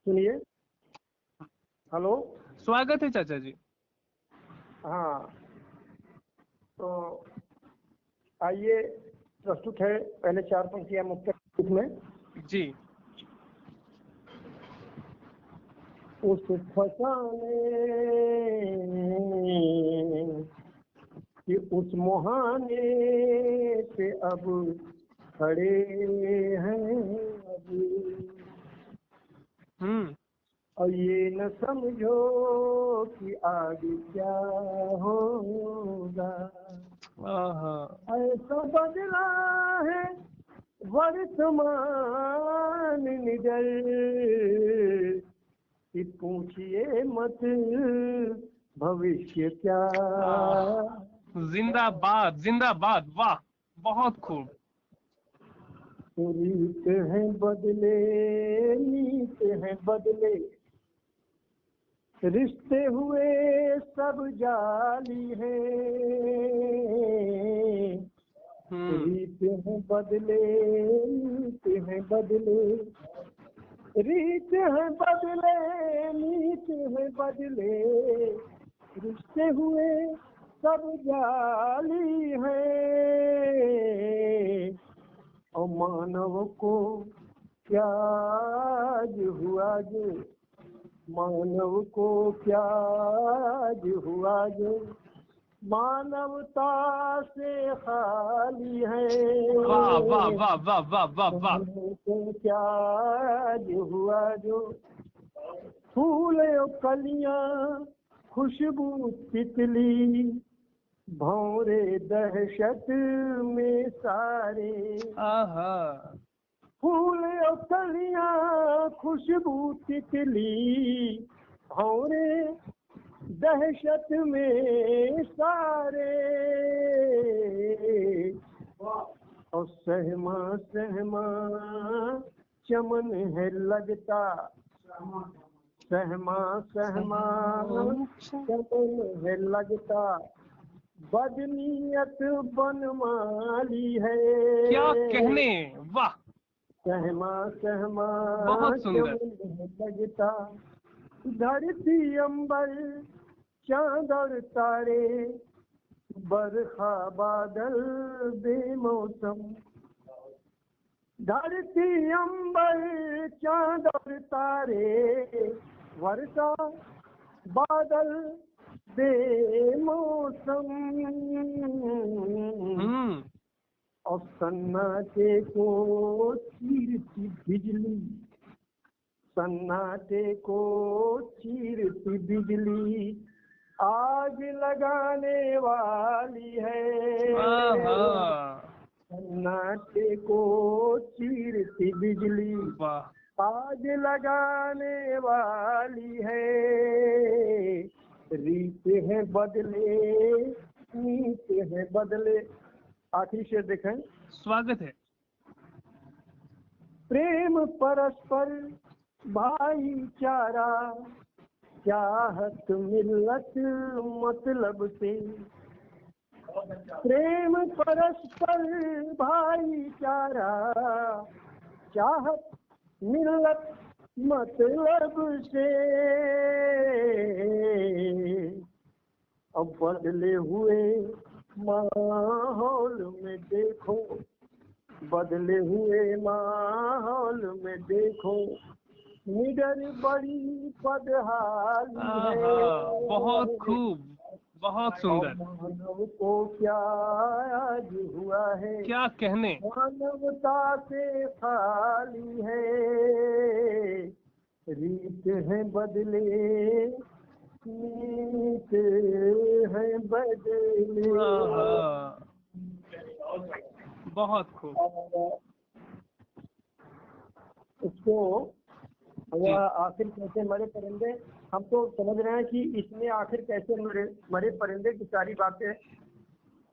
सुनिए। हेलो, स्वागत है चाचा जी। हाँ, तो आइए प्रस्तुत है पहले 4 पंक्तियां मुक्त रूप में। जी। उस फसाने कि उस मुहाने पे अब खड़े हैं अभी, और ये न समझो कि आगे क्या होगा। ऐसा बदला है वर्तमान निडर कि पूछिए मत भविष्य क्या। जिंदाबाद, जिंदाबाद, वाह, बहुत खूब। रीत है बदले, नीत है बदले, रिश्ते हुए सब जाली है। रीत है बदले, नीत है बदले, रीत है बदले, नीत है बदले, रिश्ते हुए सब जाली है। और मानव को क्या हुआ जो, मानव को क्या हुआ जो मानवता से खाली है। वाह वाह वाह वाह वाह वाह वाह। मानव को क्या हुआ जो फूल और कलियां खुशबू तितली भौरे दहशत में सारे। फूल और कलियां खुशबू तितली भौरे दहशत में सारे। और सहमा सहमा चमन है लगता, सहमा सहमा चमन है लगता, बदनीयत बनमाली है। क्या कहने, वाह। सहमा सहमा बहुत सुंदर। चमन है लगता, धरती अंबर चांद और तारे, बरखा बादल बेमौसम। धरती अंबर चांद और तारे, वर्षा बादल बेमौसम। और सन्नाटे को चीरती बिजली, सन्नाटे को चीरती बिजली आग लगाने वाली है। सन्नाटे को चीरती बिजली आग लगाने वाली है। रीत है बदले, नीत है बदले। आखिरी शेर देखें। स्वागत है। प्रेम परस्पर भाईचारा, चाहत मिल्लत मतलब से। प्रेम परस्पर भाईचारा, चाहत मिल्लत मतलब से। अब बदले हुए माहौल में देखो, बदले हुए माहौल में देखो, निडर बड़ी बदहाली है। बहुत खूब, बहुत और सुंदर। मानव को क्या आज हुआ है, क्या कहने। मानवता से खाली है, रीत है बदले, नीत है बदले। आहा, बहुत खूब। और उसको जी वह आखिर कैसे मरे परिंदे, हम तो समझ रहे हैं कि इसमें आखिर कैसे मरे मरे परिंदे की सारी बातें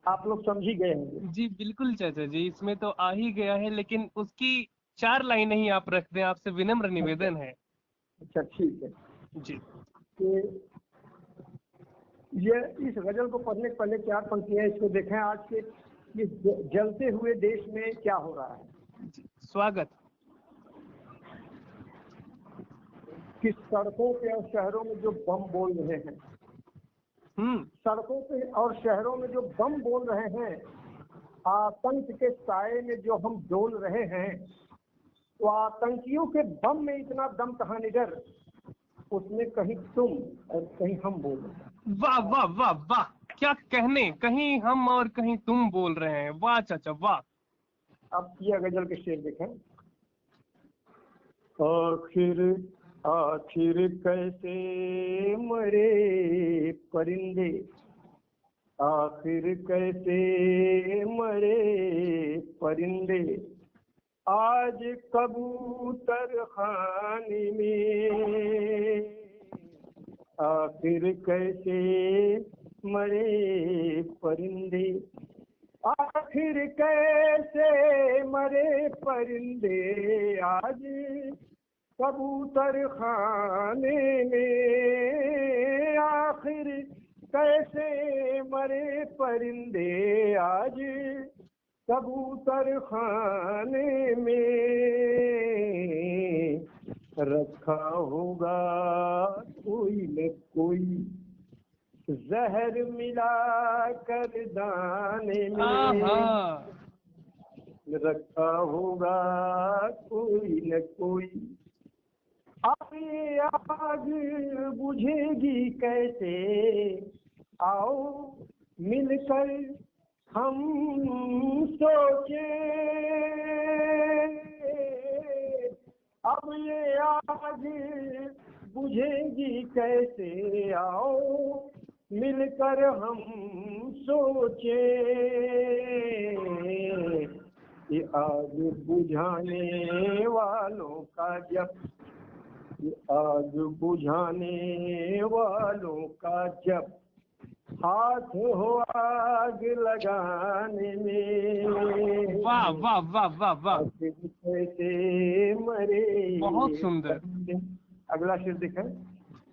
आप लोग समझ ही गए होंगे। जी बिल्कुल चाचा जी, इसमें तो आ ही गया है, लेकिन उसकी 4 लाइनें ही आप रख दें, आपसे विनम्र निवेदन है। अच्छा ठीक है। जी कि ये इस गजल को पढ़ने के पहले 4 पंक्तियां इसको देखें, आज के ये जलते हुए देश में क्या हो रहा है। जी, स्वागत। कि सड़कों पे और शहरों में जो बम बोल रहे हैं, सड़कों पे और शहरों में जो बम बोल रहे हैं, आतंक के साए में जो हम डोल रहे हैं, तो आतंकियों के बम में इतना दम कहाँ निडर, उसमें कहीं तुम और कहीं हम बोल रहे हैं। वाह वाह वाह वाह, क्या कहने, कहीं हम और कहीं तुम बोल रहे हैं। वाह चाचा वाह। अब ये गजल के शेर देखें। आखिर आखिर कैसे मरे परिंदे, आखिर कैसे मरे परिंदे, आज कबूतर खाने में, आखिर कैसे मरे परिंदे, आखिर कैसे मरे परिंदे, आज कबूतर खाने में, आखिर कैसे मरे परिंदे, आज कबूतर खाने में, रखा होगा कोई न कोई जहर मिला कर दाने में, आहा, रखा होगा कोई न कोई। अब ये आग बुझेगी कैसे, आओ मिलकर हम सोचे, अब ये आग बुझेगी कैसे, आओ मिलकर हम सोचे, ये आग बुझाने वालों का जब, ये आग बुझाने वालों का जब हाथ हो आग लगाने में, वाह वाह वाह वाह वाह, आखिर कैसे मरे। बहुत सुंदर। अगला शेर देखें।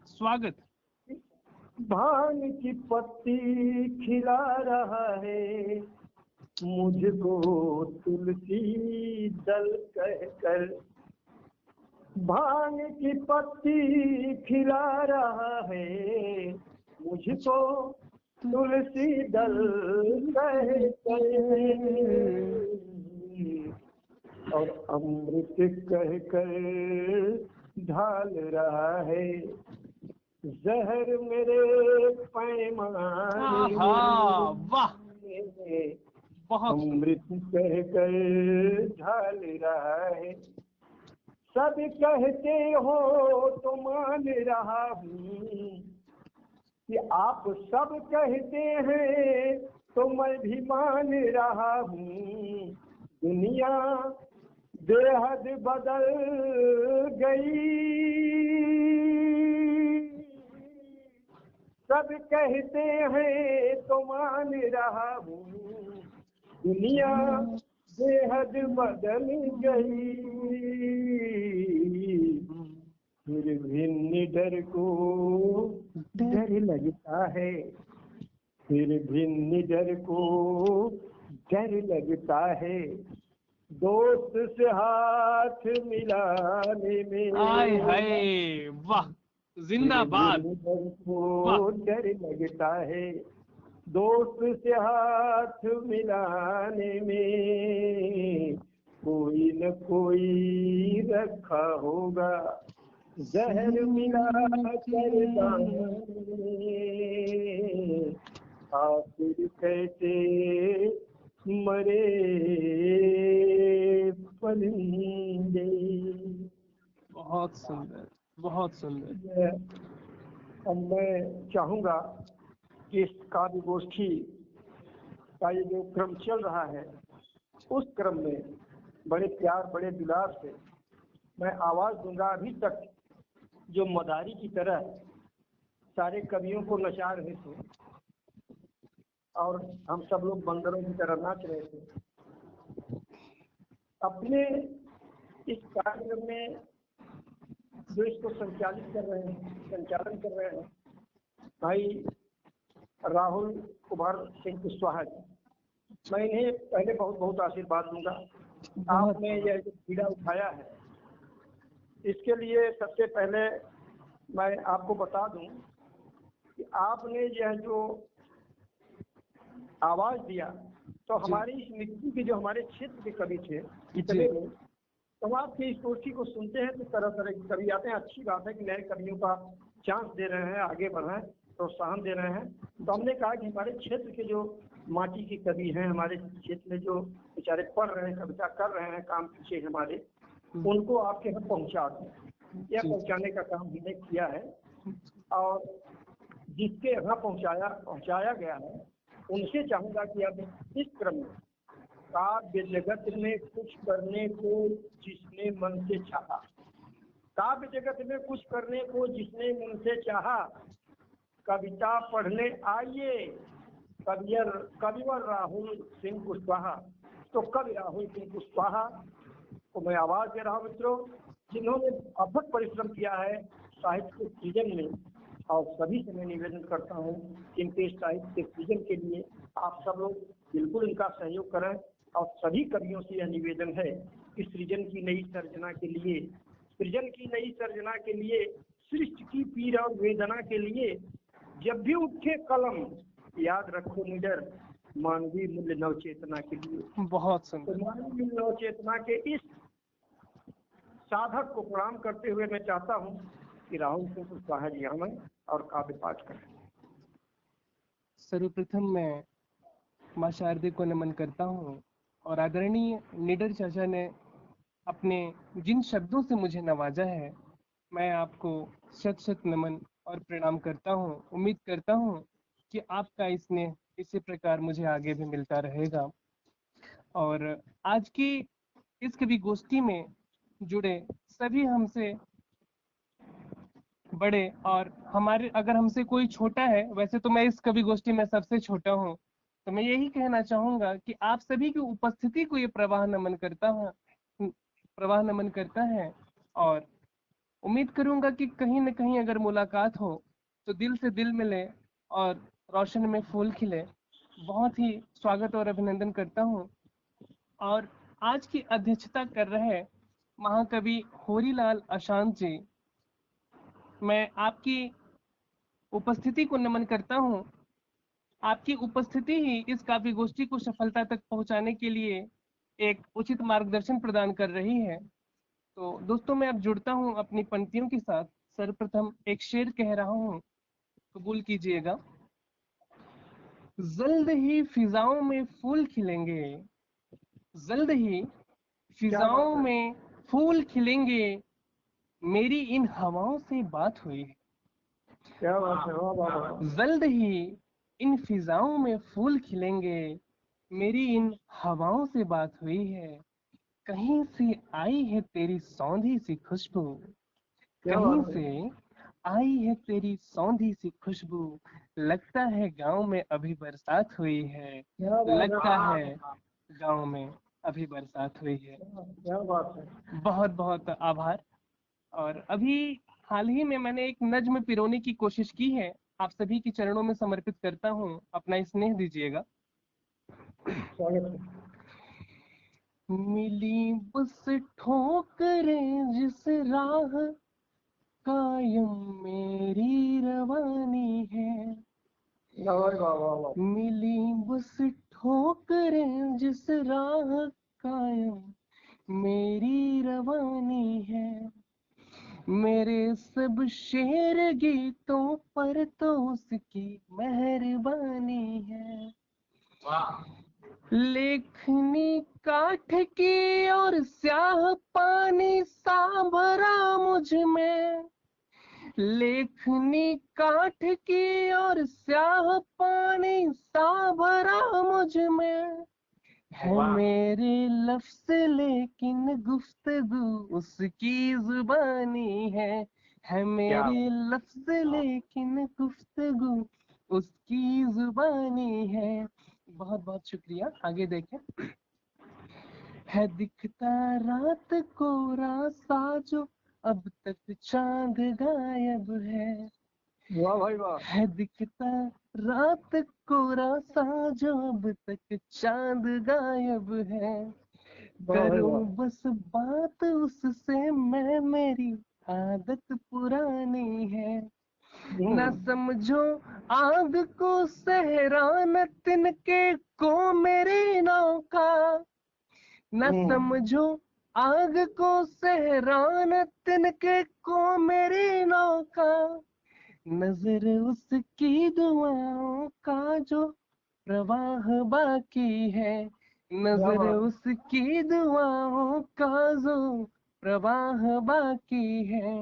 स्वागत। भांग की पत्ती खिला रहा है मुझको तुलसी दल कहकर, भांग की पत्ती खिला रहा है मुझको तुलसी दल कहकर, और अमृत कहकर ढाल रहा है जहर मेरे पैमाने आहा, वाह, में, बहुत सुंदर। अमृत कहकर ढाल रहा है, सब कहते हो तो मान रहा हूँ, कि आप सब कहते हैं तो मैं भी मान रहा हूँ, दुनिया बेहद बदल गई, सब कहते हैं तो मान रहा हूँ, दुनिया बेहद बदल गई, फिर भी निडर को डर लगता है, फिर भी निडर को डर लगता है, दोस्त से हाथ मिलाने में, आय हाय, वाह, जिंदाबाद। निडर को वाह, डर लगता है, दोस्त से हाथ मिलाने में, कोई न कोई रखा होगा जहर मिला कर आखिर कैसे मरे परिंदे। बहुत सुंदर, बहुत सुंदर। अब मैं चाहूंगा कि इस काव्य गोष्ठी का ये जो क्रम चल रहा है, उस क्रम में बड़े प्यार बड़े दुलार से मैं आवाज दूंगा। अभी तक जो मदारी की तरह सारे कवियों को नचा रहे थे और हम सब लोग बंदरों की तरह नाच रहे थे, अपने इस कार्यक्रम में जो इसको संचालन कर रहे हैं भाई राहुल कुमार सिंह कुशवाहा जी, मैं इन्हें पहले बहुत बहुत आशीर्वाद दूंगा। आपने यह जो पीड़ा उठाया है, इसके लिए सबसे पहले मैं आपको बता दूं कि आपने यह जो आवाज दिया, तो हमारी इस मिट्टी के जो हमारे क्षेत्र के कवि थे इतने लोग, तो आपके इस गोष्ठी को सुनते हैं तो तरह तरह के कवि आते हैं। अच्छी बात है कि नए कवियों का चांस दे रहे हैं, आगे बढ़ रहे हैं, प्रोत्साहन दे रहे हैं। तो हमने कहा कि हमारे क्षेत्र के जो माटी के कवि हैं, हमारे क्षेत्र में जो बेचारे पढ़ रहे हैं, कविता कर रहे हैं, काम पीछे हमारे, उनको आपके यहाँ पहुँचा दें। यह पहुँचाने का काम हमने किया है और जिसके यहाँ पहुँचाया गया है उनसे चाहूंगा कि अब इस क्रम में काव्य जगत में कुछ करने को जिसने मन से चाहा, काव्य जगत में कुछ करने को जिसने मन से चाहा, कविता पढ़ने आइए कविवर राहुल सिंह कुशवाहा। तो कवि राहुल सिंह कुशवाहा को मैं आवाज दे रहा हूँ मित्रों, जिन्होंने अथक परिश्रम किया है साहित्य के सृजन में, और सभी से मैं निवेदन करता हूँ कि इनके साहित्य के सृजन के लिए आप सब लोग बिल्कुल इनका सहयोग करें। और सभी कवियों से यह निवेदन है कि सृजन की नई सर्जना के लिए सृष्टि की पीड़ा और वेदना के लिए जब भी उठे कलम याद रखो निडर मानवीय मूल्य नवचेतना के लिए। बहुत सुंदर। तो मानवीय मूल्य नवचेतना के इस साधक को प्रणाम करते हुए मैं चाहता हूँ कि राहुल सिंह कुशवाहा जी आएं और काव्य पाठ करें। सर्वप्रथम मैं माँ शारदे को नमन करता हूँ और आदरणीय निडर चाचा ने अपने जिन शब्दों से मुझे नवाजा है, मैं आपको शत शत नमन और प्रणाम करता हूँ। उम्मीद करता हूँ कि आपका स्नेह इसी प्रकार मुझे आगे भी मिलता रहेगा। और आज की इस कवि गोष्ठी में जुड़े सभी हमसे बड़े और हमारे, अगर हमसे कोई छोटा है, वैसे तो मैं इस कवि गोष्ठी में सबसे छोटा हूँ, तो मैं यही कहना चाहूंगा कि आप सभी की उपस्थिति को ये प्रवाह नमन करता है और उम्मीद करूंगा कि कहीं न कहीं अगर मुलाकात हो तो दिल से दिल मिले और रोशन में फूल खिले। बहुत ही स्वागत और अभिनंदन करता हूँ। और आज की अध्यक्षता कर रहे महाकवि होरीलाल अशांत जी, मैं आपकी उपस्थिति को नमन करता हूँ। आपकी उपस्थिति ही इस काव्य गोष्ठी को सफलता तक पहुंचाने के लिए एक उचित मार्गदर्शन प्रदान कर रही है। तो दोस्तों, मैं अब जुड़ता हूँ अपनी पंक्तियों के साथ। सर्वप्रथम एक शेर कह रहा हूँ, कबूल कीजिएगा। जल्द ही फिजाओं में फूल खिलेंगे, जल्द ही फिजाओं में फूल खिलेंगे, मेरी इन हवाओं से बात हुई है। क्या बात है, वाह वाह वाह। जल्द ही इन फिजाओं में फूल खिलेंगे, मेरी इन हवाओं से बात हुई है। कहीं से आई है तेरी सौंधी सी खुशबू, कहीं से आई है तेरी सौंधी सी खुशबू, लगता है गांव में अभी बरसात हुई है, लगता है गांव में अभी बरसात हुई है। क्या बात है। बहुत बहुत आभार। और अभी हाल ही में मैंने एक नज्म पिरोने की कोशिश की है, आप सभी के चरणों में समर्पित करता हूँ, अपना स्नेह दीजिएगा। स्वागत है। मिली बस ठोकरें जिस राह, कायम मेरी रवानी है। वाह वाह वाह। मिली बस ठोकरें जिस राह, कायम मेरी रवानी है। मेरे सब शेर गीतों पर तो उसकी मेहरबानी है। लेखनी काठ की और स्याह पानी सा भरा मुझ में, लेखनी काठ की और स्याह पानी सा भरा मुझ में है। मेरे लफ्ज लेकिन गुफ्तगू उसकी जुबानी है मेरे लफ्ज लेकिन गुफ्तगू उसकी जुबानी है। बहुत बहुत शुक्रिया। आगे देखें। है दिखता रात को रासा जो अब तक चांद गायब है। वाह भाई वाह। है दिखता रात को रासा जो अब तक चांद गायब है। वाह भाई करूं वाह। बस बात उससे मैं, मेरी आदत पुरानी है। न समझो आग को सहरा न तिनके को मेरी नौका, न समझो आग को सहरा न तिनके को मेरी नौका। नजर उसकी दुआओं का जो प्रवाह बाकी है, नजर उसकी दुआओं का जो प्रवाह बाकी है।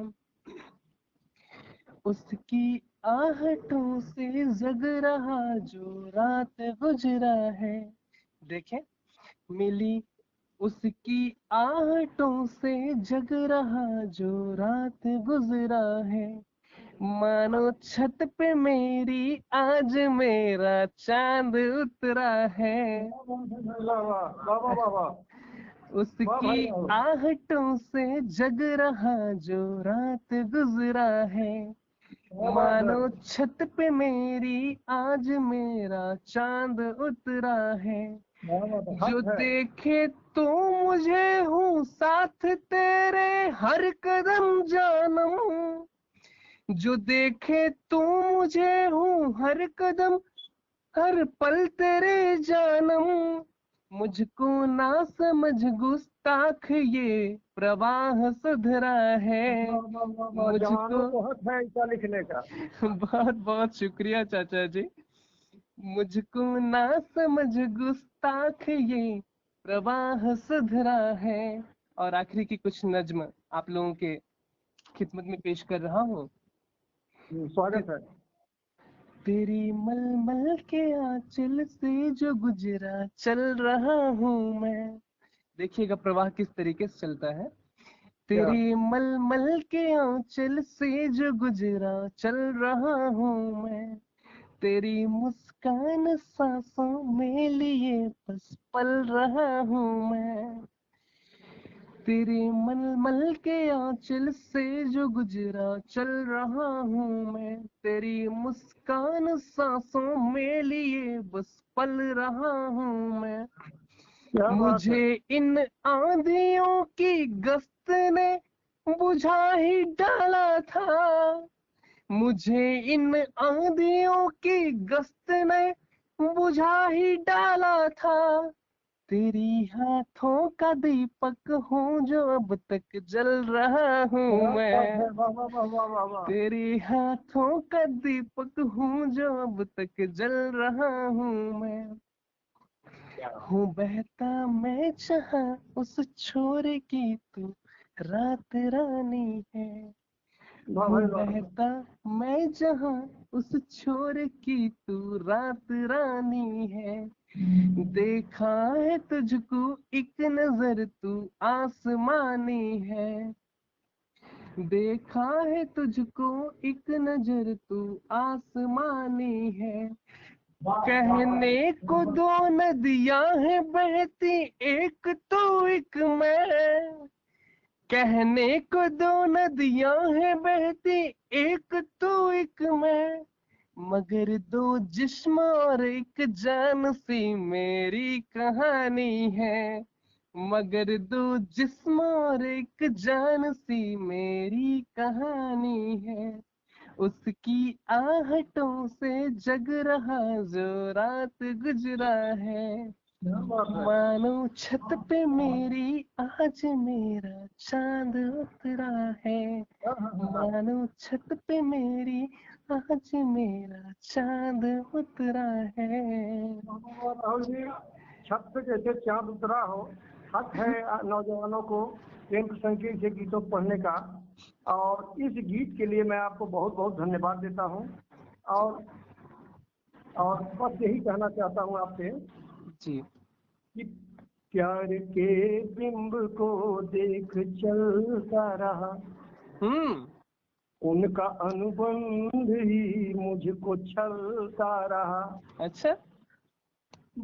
उसकी आहटों से जग रहा जो रात गुजरा है। देखें, मिली उसकी आहटों से जग रहा जो रात गुजरा है। मानो छत पे मेरी आज मेरा चांद उतरा है। वाह वाह वाह वाह। उसकी आहटों से जग रहा जो रात गुजरा है। मानो छत पे मेरी आज मेरा चांद उतरा है। जो देखे तो मुझे हूँ साथ तेरे हर कदम जानम, जो देखे तो मुझे हूँ हर कदम हर पल तेरे जानम। मुझको ना समझ गुस्ताख ये प्रवाह सुधरा है। मुझको को हक है ऐसा लिखने का। बहुत बहुत शुक्रिया चाचा जी। मुझको ना समझ गुस्ताख ये प्रवाह सुधरा है। और आखिरी की कुछ नज्म आप लोगों के खिदमत में पेश कर रहा हूँ। स्वागत है। तेरी मलमल के आंचल से जो गुजरा चल रहा हूँ मैं। देखिएगा प्रवाह किस तरीके से चलता है। तेरी मलमल के आंचल से जो गुजरा चल रहा हूँ मैं। तेरी मुस्कान सांसों में लिए बस पल रहा हूँ मैं। तेरे मलमल के आंचल से जो गुजरा चल रहा हूँ मैं। तेरी मुस्कान सांसों में लिए बस पल रहा हूँ मैं। मुझे इन आंधियों की गस्त ने बुझा ही डाला था। मुझे इन आंधियों की गस्त ने बुझा ही डाला था। तेरी हाथों का दीपक हूँ जो अब तक जल रहा हूँ मैं। तेरी हाथों का दीपक हूँ जो अब तक जल रहा हूँ मैं। हूँ बहता मैं चाहा उस छोर की तू रात रानी है। हूँ बहता मैं जहाँ उस छोर की तू रात रानी है। देखा है तुझको एक नजर तू आसमानी है। देखा है तुझको एक नजर तू आसमानी है। कहने को दो नदियां हैं बहती एक तो एक मैं। कहने को दो नदियां हैं बहती एक तो एक मैं। मगर दो जिस्म और एक जान सी मेरी कहानी है। मगर दो जिस्म और एक जान सी मेरी कहानी है। उसकी आहटों से जग रहा जो रात गुजरा है। क्या बात है। मानो छत पे मेरी आज मेरा चांद उतरा है, मानो छत पे मेरी आज मेरा चांद उतरा है। राहुल जी, छत पे जैसे चांद उतरा हो, हक है नौजवानों को प्रेम प्रसंग के गीतों को पढ़ने का। और इस गीत के लिए मैं आपको बहुत बहुत धन्यवाद देता हूँ। और बस यही कहना चाहता हूँ आपसे जी कि प्यार के बिंब को देख चलता रहा, उनका अनुबंध ही मुझको छलता रहा। अच्छा,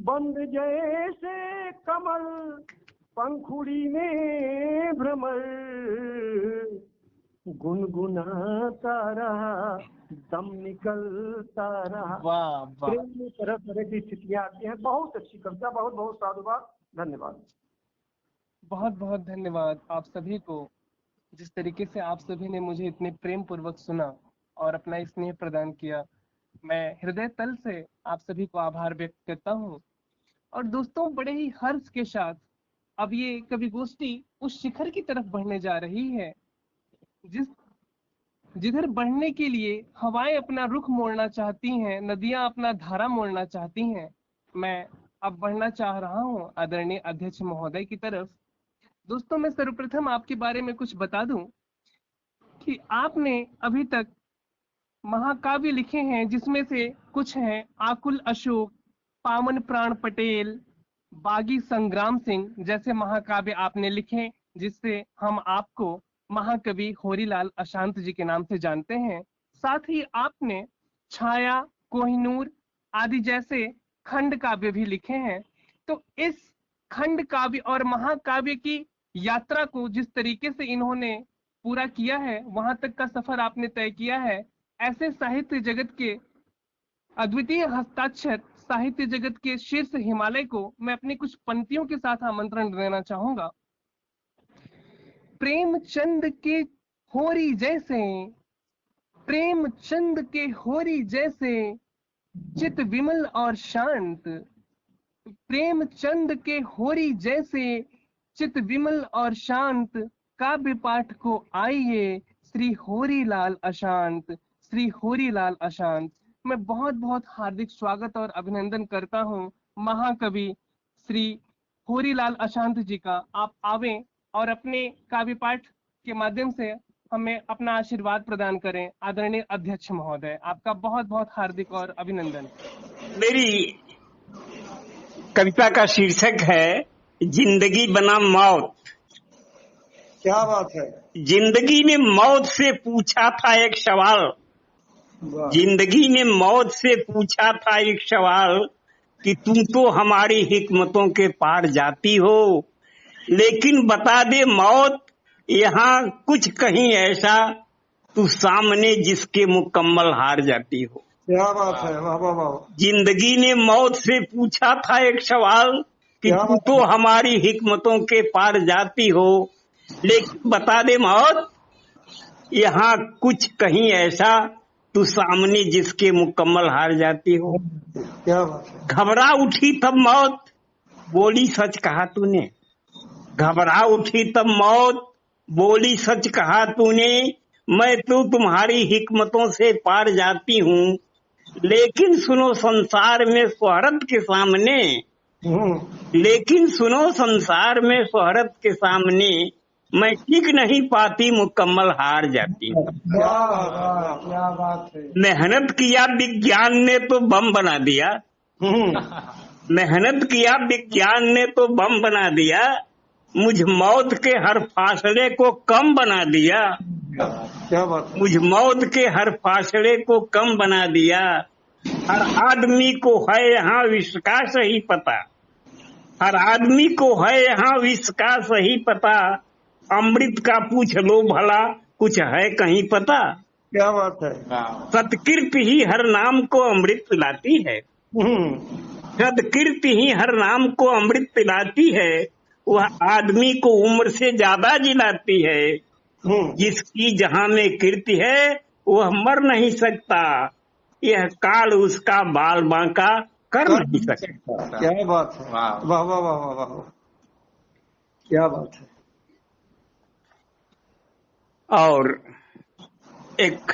बंद जैसे कमल पंखुड़ी में भ्रमर, गुनगुनाता रहा, दम निकलता रहा। वाह वाह, प्रेम में तरह तरह की स्थितियां आती हैं। बहुत अच्छी कविता, बहुत बहुत साधुवाद, धन्यवाद। बहुत बहुत धन्यवाद आप सभी को। जिस तरीके से आप सभी ने मुझे इतने प्रेम पूर्वक सुना और अपना स्नेह प्रदान किया, मैं हृदय तल से आप सभी को आभार व्यक्त करता हूँ। और दोस्तों, बड़े ही हर्ष के साथ अब ये कवि गोष्ठी उस शिखर की तरफ बढ़ने जा रही है जिधर बढ़ने के लिए हवाएं अपना रुख मोड़ना चाहती हैं, नदियां अपना धारा मोड़ना चाहती हैं। मैं अब बढ़ना चाह रहा हूं आदरणीय अध्यक्ष महोदय की तरफ। दोस्तों, मैं सर्वप्रथम आपके बारे में कुछ बता दूं कि आपने अभी तक महाकाव्य लिखे हैं, जिसमें से कुछ हैं आकुल अशोक, पावन प्राण पटेल, बागी संग्राम सिंह जैसे महाकाव्य आपने लिखे, जिससे हम आपको महाकवि होरीलाल अशांत जी के नाम से जानते हैं। साथ ही आपने छाया, कोहिनूर आदि जैसे खंड काव्य भी लिखे हैं। तो इस खंड काव्य और महाकाव्य की यात्रा को जिस तरीके से इन्होंने पूरा किया है, वहां तक का सफर आपने तय किया है, ऐसे साहित्य जगत के अद्वितीय हस्ताक्षर साहित्य जगत के शीर्ष हिमालय को मैं अपनी कुछ पंक्तियों के साथ आमंत्रण देना चाहूंगा। प्रेमचंद के होरी जैसे, प्रेमचंद के होरी जैसे चित विमल और शांत, प्रेमचंद के होरी जैसे चित विमल और शांत, काव्य पाठ को आइए श्री होरीलाल अशांत, श्री होरीलाल अशांत। मैं बहुत बहुत हार्दिक स्वागत और अभिनंदन करता हूं महाकवि श्री होरीलाल अशांत जी का। आप आवें और अपने काव्य पाठ के माध्यम से हमें अपना आशीर्वाद प्रदान करें। आदरणीय अध्यक्ष महोदय, आपका बहुत बहुत हार्दिक और अभिनंदन। मेरी कविता का शीर्षक है जिंदगी बनाम मौत। क्या बात है। जिंदगी ने मौत से पूछा था एक सवाल, जिंदगी ने मौत से पूछा था एक सवाल कि तुम तो हमारी हिकमतों के पार जाती हो, लेकिन बता दे मौत यहाँ कुछ कहीं ऐसा तू सामने जिसके मुकम्मल हार जाती हो। क्या बात है, वाह वाह वाह। जिंदगी ने मौत से पूछा था एक सवाल कि तू तो हमारी हिकमतों के पार जाती हो, लेकिन बता दे मौत यहाँ कुछ कहीं ऐसा तू सामने जिसके मुकम्मल हार जाती हो। क्या बात है। घबरा उठी तब मौत, बोली सच कहा तूने। घबरा उठी तब मौत, बोली सच कहा तूने। मैं तो तुम्हारी हिकमतों से पार जाती हूँ, लेकिन सुनो संसार में शोहरत के सामने, लेकिन सुनो संसार में शोहरत के सामने मैं टिक नहीं पाती, मुकम्मल हार जाती हूँ। क्या बात है। मेहनत किया विज्ञान ने तो बम बना दिया, मेहनत किया विज्ञान ने तो बम बना दिया, मुझ मौत के हर फासले को कम बना दिया। क्या बात है। मुझ मौत के हर फासले को कम बना दिया। हर आदमी को है यहाँ विष का सही पता, हर आदमी को है यहाँ विष का सही पता। अमृत का पूछ लो भला कुछ है कहीं पता। क्या बात है। सत्कृत ही हर नाम को अमृत पिलाती है, सत्कृत ही हर नाम को अमृत पिलाती है। वह आदमी को उम्र से ज्यादा जिलाती है, जिसकी जहाँ में कीर्ति है वह मर नहीं सकता। यह काल उसका बाल बांका कर नहीं सकता। क्या बात है, वाह वाह वाह वाह वाह, क्या बात है। और एक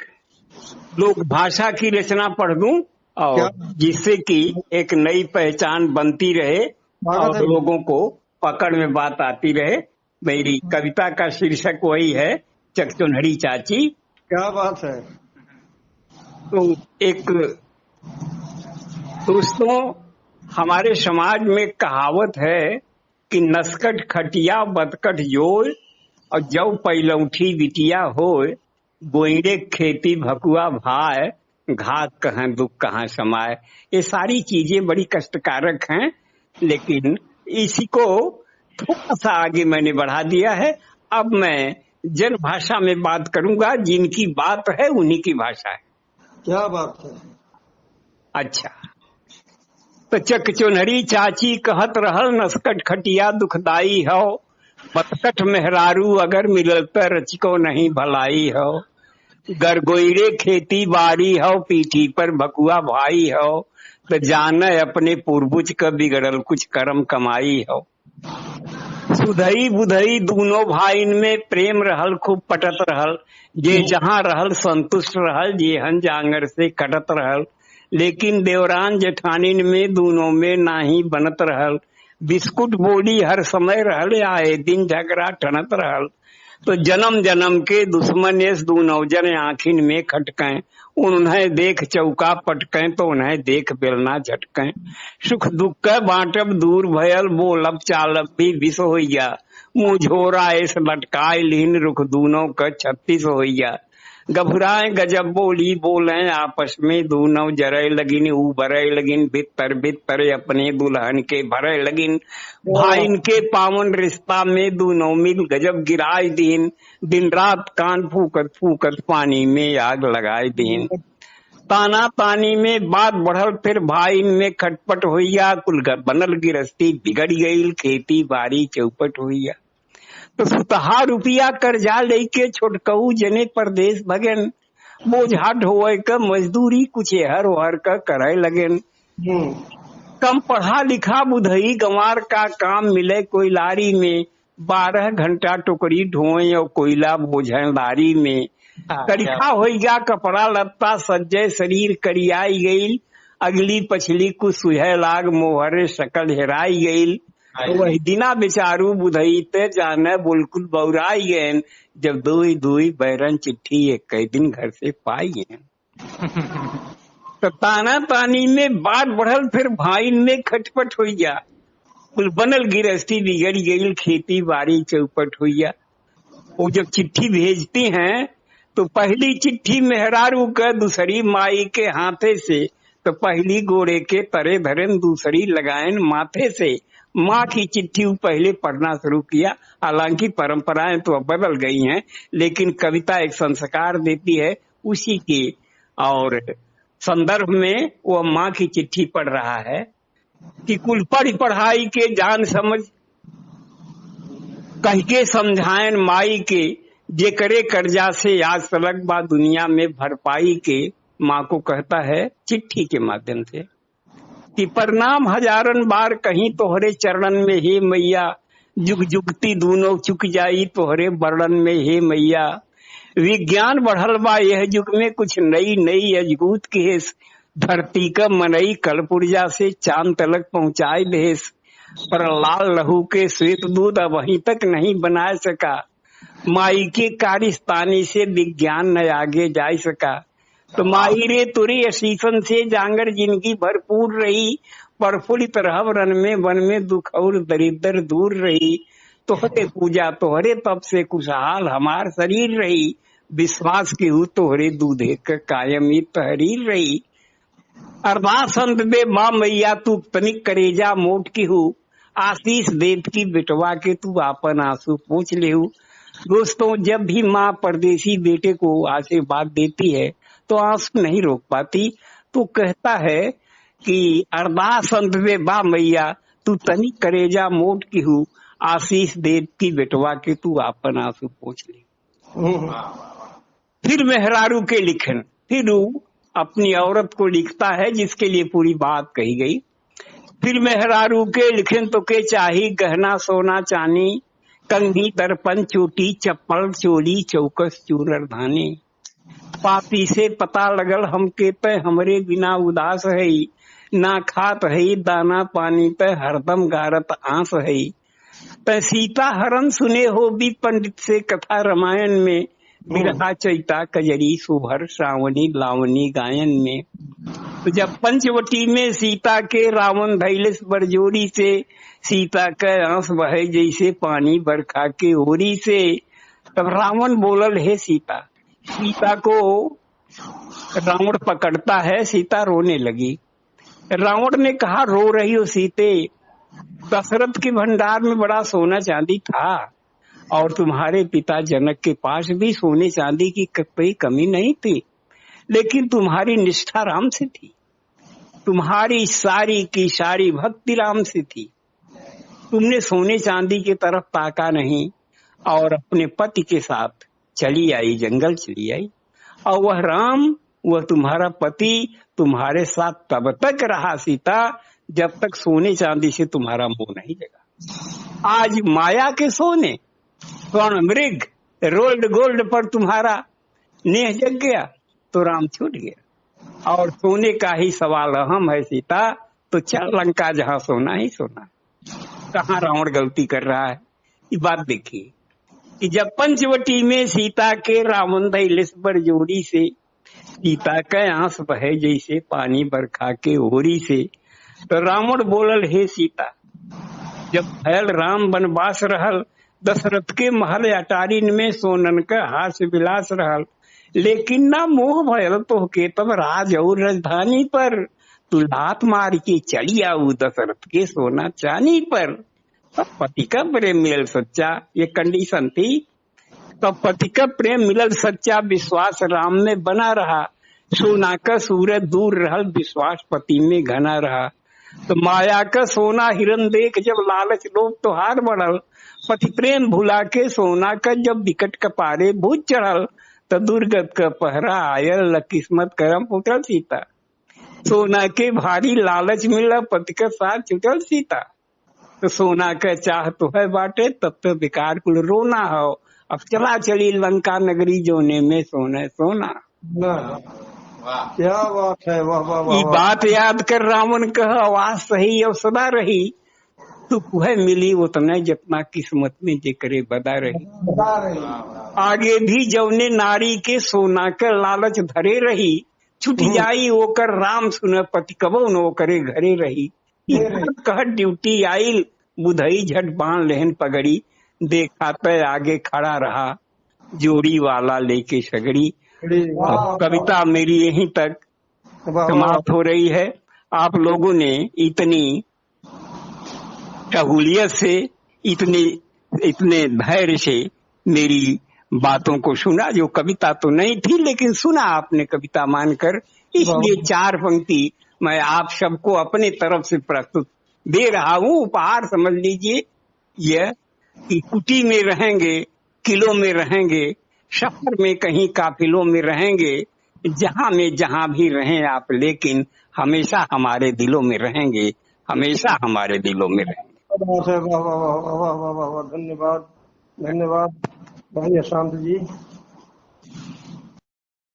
लोक भाषा की रचना पढ़ दूं और जिससे कि एक नई पहचान बनती रहे और लोगों को पकड़ में बात आती रहे। मेरी कविता का शीर्षक वही है, चकचोन्हरी चाची। क्या बात है। तो एक दोस्तों, हमारे समाज में कहावत है कि नसकट खटिया बदकट जोय और जव पैलौठी बिटिया होय, गोइड़े खेती भकुआ भाय, घात कहाँ दुख कहाँ समाय। ये सारी चीजें बड़ी कष्टकारक हैं, लेकिन इसी को थोड़ा सा आगे मैंने बढ़ा दिया है। अब मैं जन भाषा में बात करूंगा, जिनकी बात है उन्हीं की भाषा है। क्या बात है। अच्छा, तो चकचोन्हरी चाची कहत रहल, नसकट खटिया दुखदाई हो, बतकट मेहरारू अगर मिलत रचिको नहीं भलाई हो, गरगोइरे खेती बारी हो, पीठी पर भकुआ भाई हो, तो जाने अपने पूर्वज का बिगड़ल कुछ कर्म कमाई हो। सुधई बुधई दोनों भाईन में प्रेम रहल, खूब पटत रहल, जे जहाँ रहल संतुष्ट रहल, जेहन जांगर से कटत रहल। लेकिन देवरान जेठानिन में दोनों में नाही बनत रहल, बिस्कुट बोली हर समय रहल, आए दिन झगड़ा ठनत रहल। तो जन्म जन्म के दुश्मन इस दोनों जन आखिन में खटकें, उन्हें देख चौका पटकें तो उन्हें देख बेलना झटकें। सुख दुख का बांटब दूर भयल, बोलब चालब भी विष होइया, मुँह झोरा ऐस लटकाए लीन रुख दोनों का 36 होइया। गभराए गजब बोली बोले आपस में दोनों जरे लगिन, उबरे लगिन भीतर भीतर अपने दुल्हन के भरे लगिन। भाईन के पावन रिश्ता में दोनों मिल गजब गिराए दीन, दिन रात कान फूकत फूकत पानी में आग लगाए दीन। ताना तानी में बात बढ़ल, फिर भाईन में खटपट होइया, कुल बनल गिरस्ती बिगड़ गई, खेती बाड़ी चौपट होइया। तो सुतहा रुपया कर्जा लेके छोटकऊ जने परदेश भगन, बोझा ढोए का मजदूरी कुछ हर ओहर का करे लगन। कम पढ़ा लिखा बुधई गंवार का काम मिले कोयलारी में, 12 घंटा टोकरी ढोए और कोयला बोझे लारी में। करिखा होइगा कपड़ा लत्ता सज्जे शरीर करियाई गईल, अगली पछली कुछ सुझे लाग मोहरे शकल हेराई गईल। तो वही दिना बेचारू बुधई ते जाने बुलकुल बौराई गए, जब दुई दुई बैरन चिट्ठी एक कई दिन घर से पाई गए। तो ताना तानी में बात बढ़ल, फिर भाईन में खटपट होइया, कुल बनल गिरस्ती बिगड़ गई, खेती बाड़ी चौपट होइया। वो जब चिट्ठी भेजती हैं तो पहली चिट्ठी मेहरारू का दूसरी माई के हाथे से, तो पहली गोड़े के तरे धरन दूसरी लगाएन माथे से। माँ की चिट्ठी पहले पढ़ना शुरू किया। हालांकि परंपराएं तो अब बदल गई हैं, लेकिन कविता एक संस्कार देती है उसी के और संदर्भ में वो माँ की चिट्ठी पढ़ रहा है कि कुल पढ़ पढ़ाई के जान समझ कह के समझाएन माई के, जे करे कर्जा से आज तलक बा दुनिया में भरपाई के। माँ को कहता है चिट्ठी के माध्यम से कि प्रणाम हजारन बार कहीं तोहरे चरणन में हे मैया, जुग जुगती दोनों चुक जाई तोहरे वर्णन में हे मैया। विज्ञान बढ़ल बा यह युग में कुछ नई नई अजगूत केस, धरती का मनई कल पुर्जा से चांद तलक पहुँचाए देश। पर लाल लहू के श्वेत दूध अब वहीं तक नहीं बना सका, माई के कारिस्तानी से विज्ञान न आगे जा सका। तो माई रे तुरे अशीसन से जांगर जिनकी भरपूर रही, प्रफुल्लित रहब रन में वन में दुख और दरिद्र दूर रही। तोहरे पूजा तोहरे तप से खुशहाल हमार शरीर रही, विश्वास की हूँ तोहरे दूधे का कायम ही तहरीर रही। अरदास अंत दे माँ मैया तू तनिक करेजा मोट की हूँ, आशीष देत की बिटवा के तू आपन आंसू पूछ ले हूँ। दोस्तों, जब भी माँ परदेसी बेटे को आशीर्वाद देती है तो आंसू नहीं रोक पाती, तो कहता है कि अरदास अंत दे बा मैया तू तनिक करेजा मोट की हूँ, आशीष देत की बिटवा के तू आपन आंसू पूछ ले। फिर मेहरारू के लिखन, फिर अपनी औरत को लिखता है जिसके लिए पूरी बात कही गई। फिर मेहरारू के लिखन तो के चाही गहना सोना चानी, कंघी दर्पण चोटी चप्पल चोली चौकस चूनर धानी। पापी से पता लगल हमके पे हमरे बिना उदास है, ना खात है दाना पानी पे हरदम गारत आंस है। पे सीता हरण सुने हो भी पंडित से कथा रामायण में, बिरहा चैता कजरी सुभर श्रावणी लावणी गायन में। तो जब पंचवटी में सीता के रावण धैलस बरजोरी से, सीता के आंस बहे जैसे पानी बरखा के ओरी से। तब रावण बोलल हे सीता, सीता को रावण पकड़ता है, सीता रोने लगी। रावण ने कहा रो रही हो सीते, दशरथ के भंडार में बड़ा सोना चांदी था और तुम्हारे पिता जनक के पास भी सोने चांदी की कोई कमी नहीं थी, लेकिन तुम्हारी निष्ठा राम से थी, तुम्हारी सारी की सारी भक्ति राम से थी। तुमने सोने चांदी की तरफ ताका नहीं और अपने पति के साथ चली आई, जंगल चली आई। और वह राम, वह तुम्हारा पति तुम्हारे साथ तब तक रहा सीता जब तक सोने चांदी से तुम्हारा मोह नहीं जगा। आज माया के सोने स्वर्ण मृग रोल्ड गोल्ड पर तुम्हारा नेह जग गया तो राम छूट गया। और सोने का ही सवाल अहम है सीता, तो चल लंका जहाँ सोना ही सोना। कहाँ रावण गलती कर रहा है, ये बात देखिए कि जब पंचवटी में सीता के रावण धैलस बरजोरी से, सीता के आंस बहे जैसे पानी बरखा के ओरी से। तो रावण बोलल हे सीता, जब भयल राम वनवास रहल, दशरथ के महल अटारिन में सोनन का हास्य विलास रहल, लेकिन ना मोह भयल तो के तब राज और राजधानी पर। तू लात मार के चली आऊ दशरथ के सोना चानी पर। तब पति का प्रेम मिलल सच्चा, ये कंडीशन थी। तब पति का प्रेम मिलल सच्चा, विश्वास राम में बना रहा। सोना का सूरज दूर रहल, विश्वास पति में घना रहा। तो माया का सोना हिरन देख जब लालच लोभ तो हार बढ़ल, पति प्रेम भुला के सोना का जब विकट कपारे भूज चढ़ल। तो दुर्गत का पहरा आयल, किस्मत करम उठल सीता। सोना के भारी लालच मिला, पति का साथ छुटल सीता। तो सोना का चाह तो है बाटे, तब तो बेकार कुल रोना हो। अब चला चली लंका नगरी जोने में सोना सोना। क्या बात है, वाह वाह वाह। ये बात याद कर रावण कह आवाज सही और सदा रही, तू कुहे मिली उतना जितना किस्मत में जेकरे बदा रही। आगे भी जवने नारी के सोना के लालच धरे रही, छुट जाई ओकर राम सुन पति कबो न करे घरे रही। कह ड्यूटी आइल, बुधई झट बांध लेहन पगड़ी, देखा तो आगे खड़ा रहा जोड़ी वाला लेके सगड़ी। कविता मेरी यहीं तक समाप्त हो रही है। आप लोगों ने इतनी सहूलियत से, इतने धैर्य से मेरी बातों को सुना, जो कविता तो नहीं थी लेकिन सुना आपने कविता मानकर। इसलिए 4 पंक्ति मैं आप सबको अपने तरफ से प्रस्तुत दे रहा हूँ, उपहार समझ लीजिए। यह कि कुटी में रहेंगे, किलों में रहेंगे, सफर में कहीं काफिलों में रहेंगे, जहाँ भी रहें आप, लेकिन हमेशा हमारे दिलों में रहेंगे, हमेशा हमारे दिलों में रहेंगे। वाह वाह वाह वाह वाह वाह, धन्यवाद धन्यवाद भाई अशांत जी।